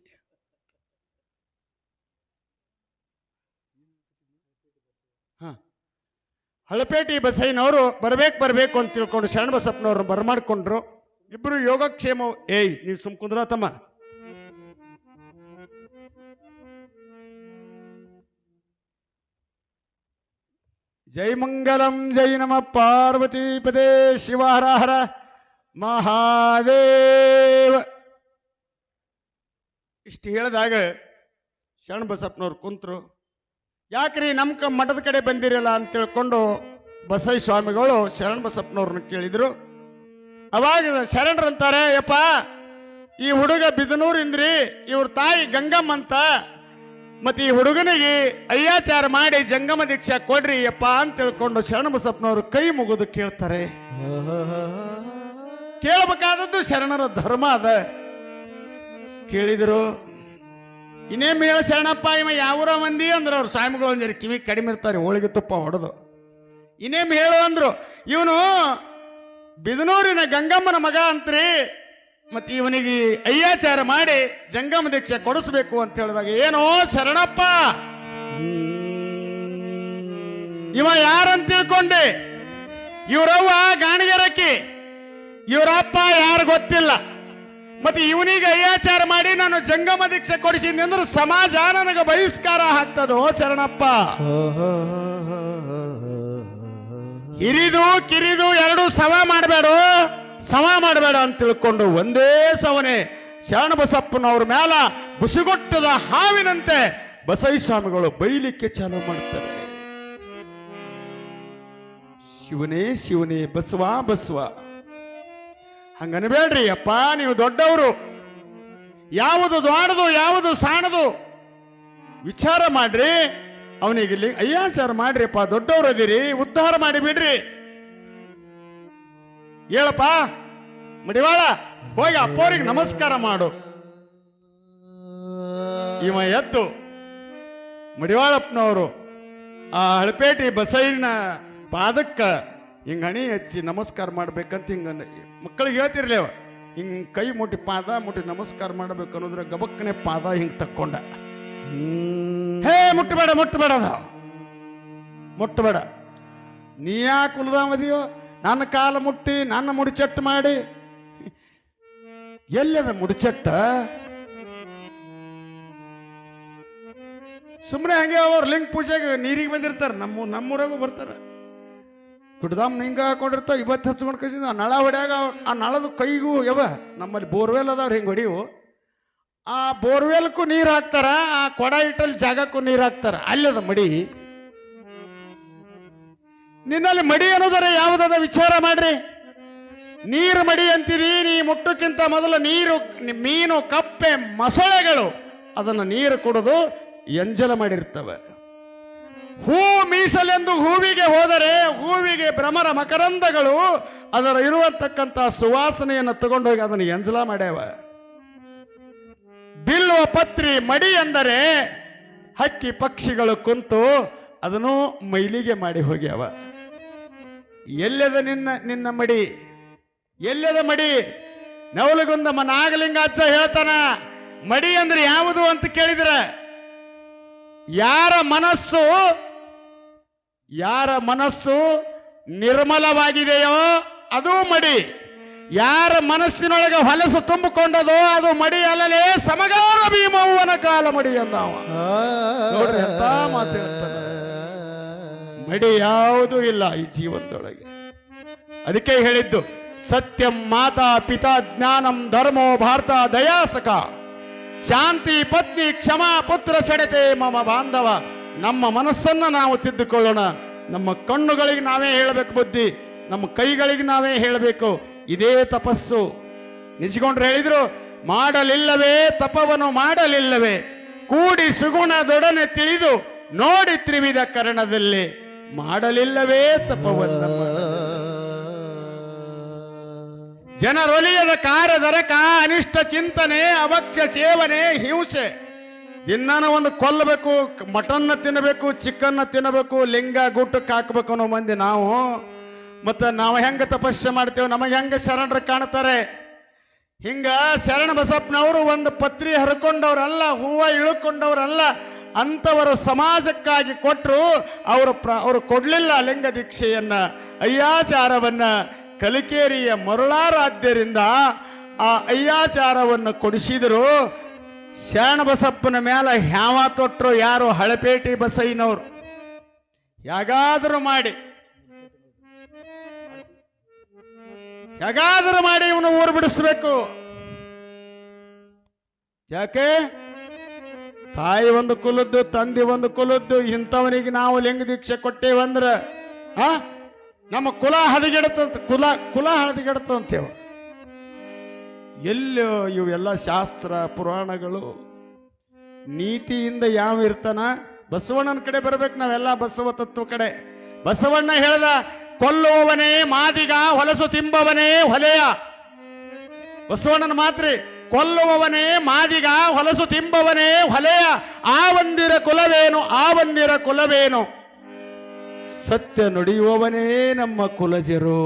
ಹಳಪೇಟಿ ಬಸಯ್ಯನವರು ಬರ್ಬೇಕು ಅಂತ ತಿಳ್ಕೊಂಡು ಶರಣ ಬಸಪ್ಪನವ್ರು ಬರ್ಮಾಡ್ಕೊಂಡ್ರು. ಇಬ್ರು ಯೋಗಕ್ಷೇಮ. ನೀವು ಸುಮ್ ಕುಂದ್ರ ತಮ್ಮ. ಜೈ ಮಂಗಲಂ ಜೈ ನಮ ಪಾರ್ವತಿ ಪದೇ ಶಿವ ಹರ ಹರ ಮಹಾದೇವ. ಇಷ್ಟು ಹೇಳಿದಾಗ ಶರಣ ಬಸಪ್ಪನವ್ರು ಕುಂತ್ರು. ಯಾಕ್ರಿ ನಮ್ಮ ಮಠದ ಕಡೆ ಬಂದಿರಲ್ಲ ಅಂತ ತಿಳ್ಕೊಂಡು ಬಸಯ್ಯ ಸ್ವಾಮಿಗಳು ಶರಣ ಬಸಪ್ಪನವ್ರನ್ನ ಕೇಳಿದ್ರು. ಅವಾಗ ಶರಣರಂತಾರೆ, ಯಪ್ಪ ಈ ಹುಡುಗ ಬಿದನೂರಿಂದ್ರಿ, ಇವ್ರ ತಾಯಿ ಗಂಗಮ್ಮ ಅಂತ, ಮತ್ತೆ ಈ ಹುಡುಗನಿಗೆ ಅಯ್ಯಾಚಾರ ಮಾಡಿ ಜಂಗಮ ದೀಕ್ಷಾ ಕೊಡ್ರಿ ಯಪ್ಪ ಅಂತ ತಿಳ್ಕೊಂಡು ಶರಣಬಸಪ್ಪನವರು ಕೈ ಮುಗಿದು ಕೇಳ್ತಾರೆ. ಕೇಳಬೇಕಾದದ್ದು ಶರಣರ ಧರ್ಮ ಅದ. ಕೇಳಿದ್ರು, ಇನ್ನೇಮ್ ಹೇಳ ಶರಣಪ್ಪ, ಇವ ಯಾವೂರ ಮಂದಿ ಅಂದ್ರೆ ಅವ್ರ ಸ್ವಾಮಿಗಳು ಒಂದ್ ಕಿವಿ ಕಡಿಮೆ ಇರ್ತಾರೆ, ಹೋಳಿಗೆ ತುಪ್ಪ ಹೊಡೆದು. ಇನ್ನೇಮ್ ಹೇಳು ಅಂದ್ರು, ಇವನು ಬಿದನೂರಿನ ಗಂಗಮ್ಮನ ಮಗ ಅಂತ್ರಿ, ಮತ್ತೆ ಇವನಿಗೆ ಅಯ್ಯಾಚಾರ ಮಾಡಿ ಜಂಗಮ ದೀಕ್ಷೆ ಕೊಡಿಸ್ಬೇಕು ಅಂತ ಹೇಳಿದಾಗ, ಏನೋ ಶರಣಪ್ಪ ಇವ ಯಾರಂತ ತಿಳ್ಕೊಂಡೆ? ಇವ್ರವ್ವ ಗಾಣಿಗೆರಕ್ಕಿ, ಇವರಪ್ಪ ಯಾರು ಗೊತ್ತಿಲ್ಲ, ಮತ್ತೆ ಇವನಿಗೆ ಅಯ್ಯಾಚಾರ ಮಾಡಿ ನಾನು ಜಂಗಮ ದೀಕ್ಷೆ ಕೊಡಿಸಿದ್ನಿ ಅಂದ್ರೆ ಸಮಾಜ ನನಗೆ ಬಹಿಷ್ಕಾರ ಹಾಕ್ತದೋ ಶರಣಪ್ಪ. ಹಿರಿದು ಕಿರಿದು ಎರಡು ಸಮ ಮಾಡಬೇಡ ಅಂತ ತಿಳ್ಕೊಂಡು ಒಂದೇ ಸವನೆ ಶರಣಬಸಪ್ಪನವ್ರ ಮೇಲ ಬುಸುಗೊಟ್ಟದ ಹಾವಿನಂತೆ ಬಸೈ ಸ್ವಾಮಿಗಳು ಬೈಲಿಕ್ಕೆ ಚಾಲು ಮಾಡ್ತಾರೆ. ಶಿವನೇ ಶಿವನೇ, ಬಸವ ಬಸವ, ಹಂಗನ್ಬೇಡ್ರಿ ಅಪ್ಪ, ನೀವು ದೊಡ್ಡವರು, ಯಾವುದು ದ್ವಾಡದು ಯಾವುದು ಸಾಣದು ವಿಚಾರ ಮಾಡ್ರಿ, ಅವನಿಗೆ ಇಲ್ಲಿ ಅಯ್ಯಾಚಾರ ಮಾಡ್ರಿಪ್ಪ, ದೊಡ್ಡವರು ಅದೀರಿ, ಉದ್ಧಾರ ಮಾಡಿ ಬಿಡ್ರಿ. ಹೇಳಪ್ಪ ಮಡಿವಾಳ, ಹೋಗಿ ಅಪ್ಪವ್ರಿಗೆ ನಮಸ್ಕಾರ ಮಾಡು. ಇವ ಎದ್ದು ಮಡಿವಾಳಪ್ಪನವರು ಆ ಹಳಪೇಟಿ ಬಸೈನ ಪಾದಕ್ಕ ಹಿಂಗ ಹಣಿ ಹಚ್ಚಿ ನಮಸ್ಕಾರ ಮಾಡ್ಬೇಕಂತ ಹಿಂಗ ಮಕ್ಕಳಿಗೆ ಹೇಳ್ತಿರ್ಲಿ ಅವ, ಹಿಂಗ್ ಕೈ ಮುಟ್ಟಿ ಪಾದ ಮುಟ್ಟಿ ನಮಸ್ಕಾರ ಮಾಡ್ಬೇಕು ಅನ್ನೋದ್ರ ಗಬಕ್ಕನೆ ಪಾದ ಹಿಂಗ್ ತಕ್ಕೊಂಡ. ಹೇ ಮುಟ್ಟಬೇಡ ನೀ ಯಾಕೆ ಕುಲದಾಮದಿಯೋ, ನನ್ನ ಕಾಲ ಮುಟ್ಟಿ ನನ್ನ ಮುಡಿಚಟ್ಟು ಮಾಡಿ. ಎಲ್ಲದ ಮುಡಿಚಟ್ಟ? ಸುಮ್ಮನೆ ಹಂಗೆ ಅವ್ರು ಲಿಂಗ ಪೂಜೆಗೆ ನೀರಿಗೆ ಬಂದಿರ್ತಾರೆ, ನಮ್ಮೂರಾಗೂ ಬರ್ತಾರೆ, ಕುಡ್ದಾಮ್ ಹಿಂಗ ಹಾಕೊಂಡಿರ್ತಾವ, ಇವತ್ತು ಹಚ್ಕೊಂಡು ಕಸಿದ ಆ ನಳ ಹೊಡ್ಯಾಗ ಆ ನಳದ ಕೈಗೂ ಯಾವ ನಮ್ಮಲ್ಲಿ ಬೋರ್ವೆಲ್ ಅದಾವ್ರಿ ಹಿಂಗೆ ಹೊಡಿವು, ಆ ಬೋರ್ವೆಲ್ಗೂ ನೀರು ಹಾಕ್ತಾರ, ಆ ಕೊಡ ಇಟ್ಟಲ್ಲಿ ಜಾಗಕ್ಕೂ ನೀರು ಹಾಕ್ತಾರ, ಅಲ್ಲದ ಮಡಿ. ನಿನ್ನಲ್ಲಿ ಮಡಿ ಅನ್ನೋದರೆ ಯಾವುದಾದ ವಿಚಾರ ಮಾಡ್ರಿ. ನೀರು ಮಡಿ ಅಂತೀರಿ, ನೀ ಮುಟ್ಟಕ್ಕಿಂತ ಮೊದಲು ಮೀನು ಕಪ್ಪೆ ಮೊಸಳೆಗಳು ಅದನ್ನು ನೀರು ಕುಡಿದು ಎಂಜಲ ಮಾಡಿರ್ತವೆ. ಹೂ ಮೀಸಲೆಂದು ಹೂವಿಗೆ ಹೋದರೆ ಹೂವಿಗೆ ಭ್ರಮರ ಮಕರಂದಗಳು ಅದರ ಇರುವತಕ್ಕಂಥ ಸುವಾಸನೆಯನ್ನು ತಗೊಂಡೋಗಿ ಅದನ್ನು ಎಂಜಲ ಮಾಡ್ಯಾವ. ಬಿಲ್ಲುವ ಪತ್ರಿ ಮಡಿ ಎಂದರೆ ಹಕ್ಕಿ ಪಕ್ಷಿಗಳು ಕುಂತು ಅದನ್ನು ಮೈಲಿಗೆ ಮಾಡಿ ಹೋಗ್ಯಾವ. ಎಲ್ಲದ ನಿನ್ನ ಮಡಿ? ಎಲ್ಲದ ಮಡಿ? ನವಲಗುಂದಮ್ಮ ನಾಗಲಿಂಗಾಚ ಹೇಳ್ತಾನ, ಮಡಿ ಅಂದ್ರೆ ಯಾವುದು ಅಂತ ಕೇಳಿದ್ರೆ, ಯಾರ ಮನಸ್ಸು ನಿರ್ಮಲವಾಗಿದೆಯೋ ಅದು ಮಡಿ, ಯಾರ ಮನಸ್ಸಿನೊಳಗೆ ಹೊಲಸು ತುಂಬಿಕೊಂಡದೋ ಅದು ಮಡಿ ಅಲ್ಲಲೇ ಸಮಗಾರ ಭೀಮವ್ವನ ಕಾಲ ಮಡಿ ಅಂದವ. ನೋಡ್ರಿ ಎಂತ ಮಾತು ಹೇಳ್ತಾನೆ. ಮಡಿ ಯಾವುದೂ ಇಲ್ಲ ಈ ಜೀವನದೊಳಗೆ. ಅದಕ್ಕೆ ಹೇಳಿದ್ದು, ಸತ್ಯಂ ಮಾತಾ ಪಿತಾ ಜ್ಞಾನಂ ಧರ್ಮೋ ಭಾರತ ದಯಾಸಕ ಶಾಂತಿ ಪತ್ನಿ ಕ್ಷಮಾ ಪುತ್ರ ಸೆಡೆತೆ ಮಮ ಬಾಂಧವ. ನಮ್ಮ ಮನಸ್ಸನ್ನ ನಾವು ತಿದ್ದುಕೊಳ್ಳೋಣ. ನಮ್ಮ ಕಣ್ಣುಗಳಿಗೆ ನಾವೇ ಹೇಳಬೇಕು ಬುದ್ಧಿ, ನಮ್ಮ ಕೈಗಳಿಗೆ ನಾವೇ ಹೇಳಬೇಕು. ಇದೇ ತಪಸ್ಸು. ನಿಜಗೊಂಡ್ರು ಹೇಳಿದ್ರು, ಮಾಡಲಿಲ್ಲವೇ ತಪವನ್ನು ಮಾಡಲಿಲ್ಲವೇ, ಕೂಡಿ ಸುಗುಣದೊಡನೆ ತಿಳಿದು ನೋಡಿ ತ್ರಿವಿಧ ಕರಣದಲ್ಲಿ ಮಾಡಲಿಲ್ಲವೇ ತಪವನ್ನ. ಜನರೊಲಿಯದ ಕಾರ್ಯದರಕ ಅನಿಷ್ಟ ಚಿಂತನೆ ಅಭಕ್ಷ್ಯ ಸೇವನೆ ಹಿಂಸೆ. ದಿನಾನ ಒಂದು ಕೊಲ್ಲಬೇಕು, ಮಟನ್ನ ತಿನ್ನಬೇಕು, ಚಿಕನ್ನ ತಿನ್ನಬೇಕು, ಲಿಂಗ ಗುಟ್ಟಕ್ಕೆ ಹಾಕಬೇಕು ಅನ್ನೋ ಮಂದಿ ನಾವು. ಮತ್ತು ನಾವು ಹೆಂಗೆ ತಪಸ್ಸೆ ಮಾಡ್ತೇವೆ, ನಮಗೆ ಹೆಂಗೆ ಶರಣರು ಕಾಣ್ತಾರೆ. ಹಿಂಗ ಶರಣ ಬಸಪ್ಪನವರು ಒಂದು ಪತ್ರಿ ಹರ್ಕೊಂಡವ್ರಲ್ಲ, ಹೂವ ಇಳ್ಕೊಂಡವ್ರಲ್ಲ, ಅಂಥವರು ಸಮಾಜಕ್ಕಾಗಿ ಕೊಟ್ಟರು. ಅವರು ಕೊಡಲಿಲ್ಲ ಲಿಂಗ ದೀಕ್ಷೆಯನ್ನ, ಅಯ್ಯಾಚಾರವನ್ನ. ಕಲಿಕೇರಿಯ ಮರುಳಾರಾಧ್ಯರಿಂದ ಆ ಅಯ್ಯಾಚಾರವನ್ನು ಕೊಡಿಸಿದರು. ಶರಣ ಬಸಪ್ಪನ ಮೇಲೆ ಹ್ಯಾವ ತೊಟ್ಟರು ಯಾರು? ಹಳಪೇಟಿ ಬಸೈನವರು. ಹೇಗಾದರೂ ಮಾಡಿ ಇವನು ಊರು ಬಿಡಿಸ್ಬೇಕು. ಯಾಕೆ? ತಾಯಿ ಒಂದು ಕುಲದ್ದು, ತಂದೆ ಒಂದು ಕುಲದ್ದು, ಇಂಥವನಿಗೆ ನಾವು ಲಿಂಗ ದೀಕ್ಷೆ ಕೊಟ್ಟೇವಂದ್ರ ನಮ್ಮ ಕುಲ ಹದಗೆಡತಂತ, ಕುಲ ಹದಗೆಡತಂತೇವ. ಎಲ್ಲೋ ಇವೆಲ್ಲ ಶಾಸ್ತ್ರ ಪುರಾಣಗಳು? ನೀತಿಯಿಂದ ಯಾವ ಇರ್ತಾನ? ಬಸವಣ್ಣನ ಕಡೆ ಬರ್ಬೇಕು ನಾವೆಲ್ಲ, ಬಸವ ತತ್ವ ಕಡೆ. ಬಸವಣ್ಣ ಹೇಳ್ದ, ಕೊಲ್ಲುವವನೇ ಮಾದಿಗ, ಹೊಲಸು ತಿಂಬವನೇ ಹೊಲೆಯ. ಬಸವಣ್ಣನ ಮಾತ್ರಿ, ಕೊಲ್ಲುವವನೇ ಮಾದಿಗ, ಹೊಲಸು ತಿಂಬವನೇ ಹೊಲೆಯ. ಆ ಒಂದಿರ ಕುಲವೇನು, ಆ ಒಂದಿರ ಕುಲವೇನು, ಸತ್ಯ ನುಡಿಯುವವನೇ ನಮ್ಮ ಕುಲಜರು.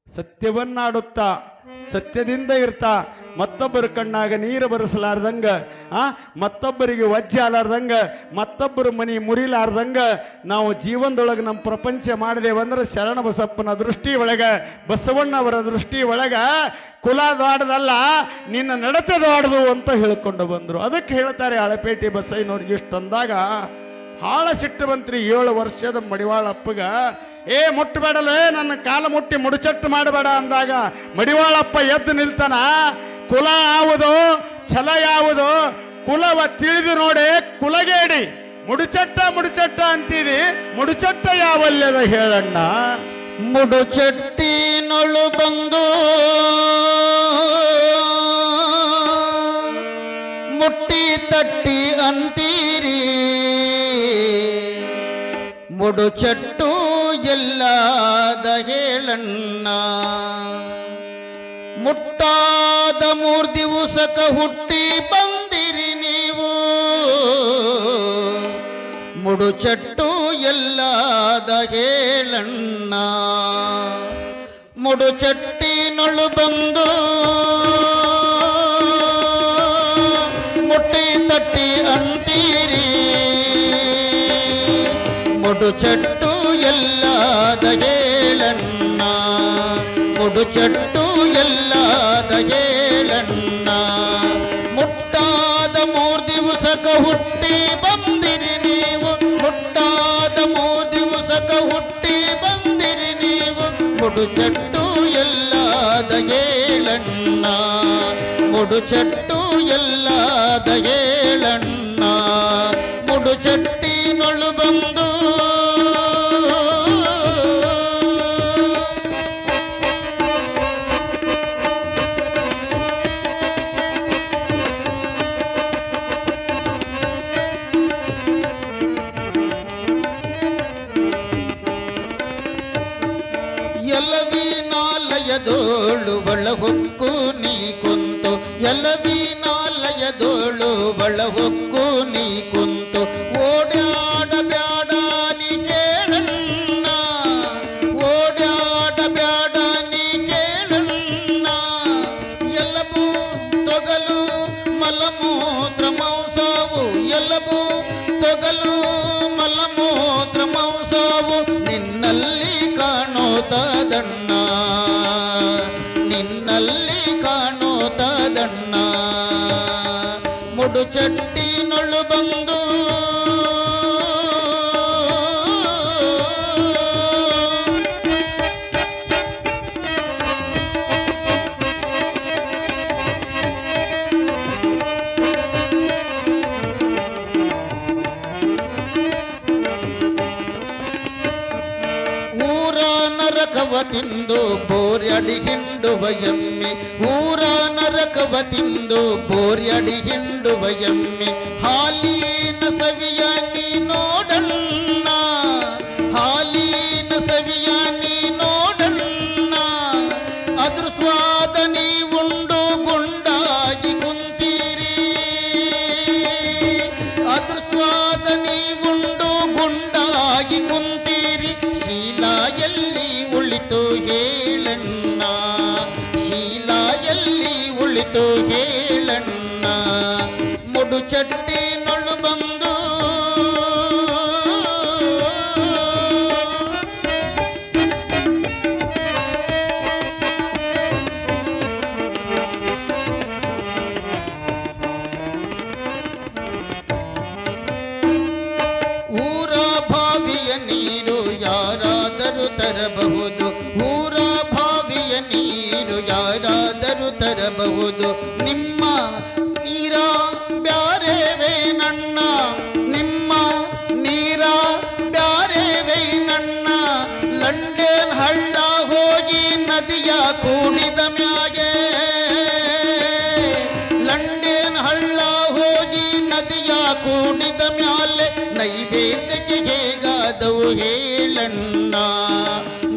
ಸತ್ಯವನ್ನಾಡುತ್ತಾ ಸತ್ಯದಿಂದ ಇರ್ತಾ ಮತ್ತೊಬ್ಬರ ಕಣ್ಣಾಗ ನೀರು ಬರೆಸಲಾರ್ದಂಗ, ಮತ್ತೊಬ್ಬರಿಗೆ ವಜ್ಜೆ ಆಲಾರ್ದಂಗ, ಮತ್ತೊಬ್ಬರ ಮನಿ ಮುರಿಲಾರ್ದಂಗ ನಾವು ಜೀವನದೊಳಗೆ ನಮ್ಮ ಪ್ರಪಂಚ ಮಾಡಿದೇವಂದ್ರೆ ಶರಣ ಬಸಪ್ಪನ ದೃಷ್ಟಿ ಒಳಗ, ಬಸವಣ್ಣವರ ದೃಷ್ಟಿ ಒಳಗ ಕುಲ ದೊಡ್ಡದಲ್ಲ, ನಿನ್ನ ನಡತೆ ದೊಡ್ಡದು ಅಂತ ಹೇಳ್ಕೊಂಡು ಬಂದರು. ಅದಕ್ಕೆ ಹೇಳ್ತಾರೆ ಹಳಪೇಟೆ ಬಸಯ್ಯನವ್ರಿಗೆ ಇಷ್ಟಂದಾಗ ಹಾಳ ಸಿಟ್ಟು ಬಂತ್ರಿ 7 ವರ್ಷದ ಮಡಿವಾಳಪ್ಪಗ. ಮುಟ್ಟಬೇಡಲೇ, ನನ್ನ ಕಾಲ ಮುಟ್ಟಿ ಮುಡುಚಟ್ಟು ಮಾಡಬೇಡ ಅಂದಾಗ ಮಡಿವಾಳಪ್ಪ ಎದ್ದು ನಿಲ್ತಾನ. ಕುಲ ಯಾವುದು, ಛಲ ಯಾವುದು, ಕುಲವ ತಿಳಿದು ನೋಡಿ ಕುಲಗೇಡಿ. ಮುಡುಚಟ್ಟ ಅಂತೀರಿ, ಮುಡುಚಟ್ಟ ಯಾವಲ್ಯದ ಹೇಳಣ್ಣ. ಮುಡುಚಟ್ಟಿನೊಳು ಬಂದು ಮುಟ್ಟಿ ತಟ್ಟಿ ಅಂತೀರಿ, ಮುಡುಚಟ್ಟು ಎಲ್ಲಾದ ಹೇಳಣ್ಣ. ಮುಟ್ಟಾದ 3 ದಿವಸಕ ಹುಟ್ಟಿ ಬಂದಿರಿ ನೀವು, ಮುಡುಚಟ್ಟು ಎಲ್ಲಾದ ಹೇಳಣ್ಣ. ಮುಡುಚಟ್ಟಿನೊಳು ಬಂದು ಮುಟ್ಟಿ ತಟ್ಟಿ ಅಂತೀರಿ, ಮುಡುಚಟ್ಟು ಎಲ್ಲಾದ ಹೇಳಣ್ಣ. ಮುಡುಚಟ್ಟು ಎಲ್ಲಾದ ಹೇಳಣ್ಣ. ಮುಟ್ಟಾದ 3 ದಿವಸಕ ಹುಟ್ಟಿ ಬಂದಿರಿ ನೀವು, ಮುಟ್ಟಾದ 3 ದಿವಸಕ ಹುಟ್ಟಿ ಬಂದಿರಿ ನೀವು, ಮುಡುಚಟ್ಟು ಎಲ್ಲಾದ ಹೇಳಣ್ಣ. ಮುಡುಚಟ್ಟು ಎಲ್ಲಾದ ಹೇಳಣ್ಣ. ಮುಡುಚಟ್ಟಿನೊಳು ಬಂದು ಎಲವಿನಾಲಯದೋಳು ಒಳಹೊಕ್ಕು ನೀ ಕುಂತು, ಎಲವಿನಾಲಯದೋಳು ಒಳಹೊಕ್ಕು ನೀ ಕುಂತು, ಓಡಾಡಬ್ಯಾಡ ನೀ ಕೇಳಣ್ಣ, ಓಡಾಡಬ್ಯಾಡ ನೀ ಕೇಳಣ್ಣ. ಎಲ್ಲಬೂ ತೊಗಲು ಮಲಮೂತ್ರ ಮಾಂಸವು, ಎಲ್ಲಬೂ ತೊಗಲು ಮಲಮೂತ್ರ ಮಾಂಸವು ನಿನ್ನಲ್ಲಿ ಕಾಣುತ್ತದಣ್ಣ, ನಿನ್ನಲ್ಲಿ ಕಾಣುತ್ತದಣ್ಣ. ಮುಡುಚಟ್ಟಿನೊಳು ಬಂದು ನರಕವ ತಿಂದು ಬೋರ್ಯಡಿ ಹಿಂಡುವ ಎಮ್ಮೆ, ಊರ ನರಕವ ತಿಂದು ಬೋರ್ಯಡಿ ಹಿಂಡುವ ಎಮ್ಮೆ. ಹಾಲಿನ ಸವಿಯ ನೀ ನೋಡಣ್ಣ, ಹಾಲಿನ ಸವಿಯ ನೀ ನೋಡಣ್ಣ. ಅದ್ರ ಸ್ವಾದ ನೀ ಉಂಡು ಗುಂಡಾಗಿ ಕುಂತೀರಿ, ಅದ್ರ ಸ್ವಾದ ನೀ ಉಂಡು ಗುಂಡಾಗಿ ಕುಂತೀರಿ. ಶೀಲ ಎಲ್ಲಿ ಉಳಿತು ಹೇಳಣ್ಣ, ಶೀಲ ಎಲ್ಲಿ ಉಳಿತು ಹೇಳಣ್ಣ. ಮುಡುಚಟ್ಟಿನೊಳು ಬಂದು ಊರ ಬಾವಿಯ ನೀರು ಯಾರಾದರೂ ತರಬಹುದು, ಊರ ಬಾವಿಯ ನೀರು ಯಾರಾದರೂ ತರಬಹುದು. ನಿಮ್ಮ ನೀರ ಬ್ಯಾರೆವೇ ನನ್ನ, ನಿಮ್ಮ ನೀರ ಬ್ಯಾರೆವೇ ನನ್ನ. ಲಂಡನ್ ಹಳ್ಳ ಹೋಗಿ ನದಿಯ ಕೂಡಿದ ಮ್ಯಾಗೆ, ಕೂಡಿದ ಮ್ಯಾಲೆ ನೈವೇದ್ಯಕ್ಕೆ ಹೇಗಾದವು ಹೇಳಣ್ಣ,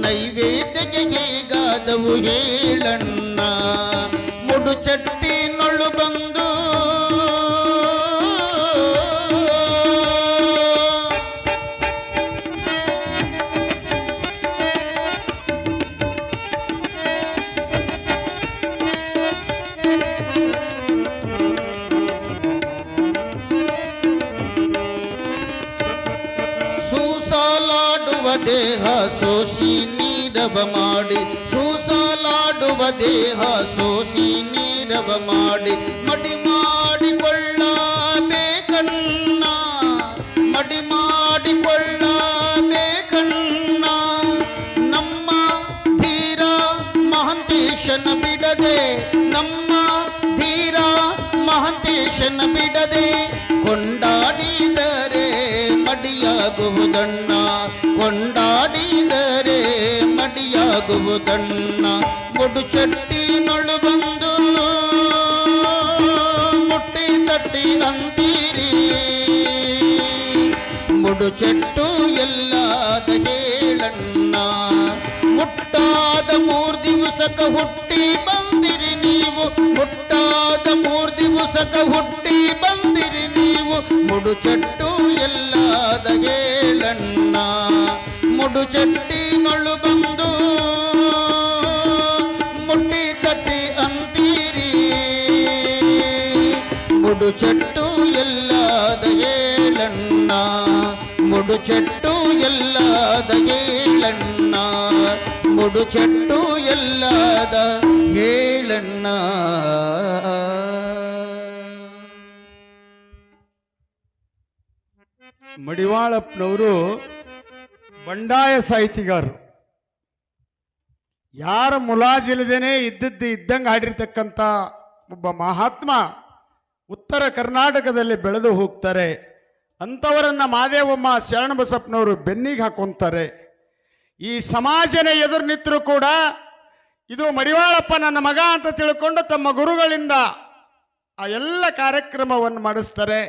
ನೈವೇದ್ಯಕ್ಕೆ ಹೇಗಾದವು ಹೇಳಣ್ಣ. ಮುಡು ಚಟ್ಟಿನೊಳು ಬಂದು ಸೂಸಲಾಡುವ ದೇಹ ಸೋಸಿ ನೀರವ ಮಾಡಿ, ಸೂಸಲಾಡುವ ದೇಹ ಸೋಸಿ ನೀರವ ಮಾಡಿ, ಮಡಿ ಮಾಡಿಕೊಳ್ಳಬೇಕಣ್ಣ, ಮಡಿ ಮಾಡಿಕೊಳ್ಳಬೇಕಣ್ಣ. ನಮ್ಮ ಧೀರ ಮಹಂತೇಶನ ಬಿಡದೆ, ನಮ್ಮ ಧೀರ ಮಹಂತೇಶನ ಬಿಡದೆ ಕೊಂಡಾಡಿದರೆ ಮಡಿಯಾಗುವುದಣ್ಣ, ಕೊಂಡಾಡಿದರೆ ಮಡಿಯಾಗುವುದಣ್ಣ. ಮುಡು ಚಟ್ಟಿನೊಳು ಬಂದು ಮುಟ್ಟಿ ತಟ್ಟಿ ಅಂತೀರಿ, ಮುಡು ಚೆಟ್ಟು ಎಲ್ಲಾದ ಹೇಳಣ್ಣ. ಮುಟ್ಟಾದ 3 ದಿವಸಕ ಹುಟ್ಟಿ ಬಂದಿರಿ ನೀವು, ಮುಟ್ಟಾದ 3 ದಿವಸಕ ಹುಟ್ಟಿ ಬಂದಿರಿ ನೀವು. ಮುಡು ಚಟ್ಟು ಎಲ್ಲಾದ ಹೇಳಣ್ಣ, ಮುಡು ಚಟ್ಟಿನೊಳು ಬಂದು ಮುಟ್ಟಿ ತಟ್ಟಿ ಅಂತೀರಿ, ಮುಡು ಚಟ್ಟು ಎಲ್ಲಾದ ಹೇಳಣ್ಣ, ಮುಡು ಚಟ್ಟು ಎಲ್ಲಾದ ಹೇಳಣ್ಣ, ಮುಡು ಚಟ್ಟು ಎಲ್ಲಾದ ಹೇಳಣ್ಣ. ಮಡಿವಾಳಪ್ಪನವರು ಬಂಡಾಯ ಸಾಹಿತಿಗಾರರು. ಯಾರ ಮುಲಾಜಿಲ್ಲದೇನೆ ಇದ್ದದ್ದು ಇದ್ದಂಗೆ ಆಡಿರ್ತಕ್ಕಂಥ ಒಬ್ಬ ಮಹಾತ್ಮ ಉತ್ತರ ಕರ್ನಾಟಕದಲ್ಲಿ ಬೆಳೆದು ಹೋಗ್ತಾರೆ. ಅಂಥವರನ್ನ ಮಾದೇವಮ್ಮ ಶರಣಬಸಪ್ಪನವರು ಬೆನ್ನಿಗೆ ಹಾಕೊಂತಾರೆ. ಈ ಸಮಾಜನೇ ಎದುರು ನಿಂತರೂ ಕೂಡ ಇದು ಮಡಿವಾಳಪ್ಪ ನನ್ನ ಮಗ ಅಂತ ತಿಳ್ಕೊಂಡು ತಮ್ಮ ಗುರುಗಳಿಂದ ಆ ಎಲ್ಲ ಕಾರ್ಯಕ್ರಮವನ್ನು ಮಾಡಿಸ್ತಾರೆ.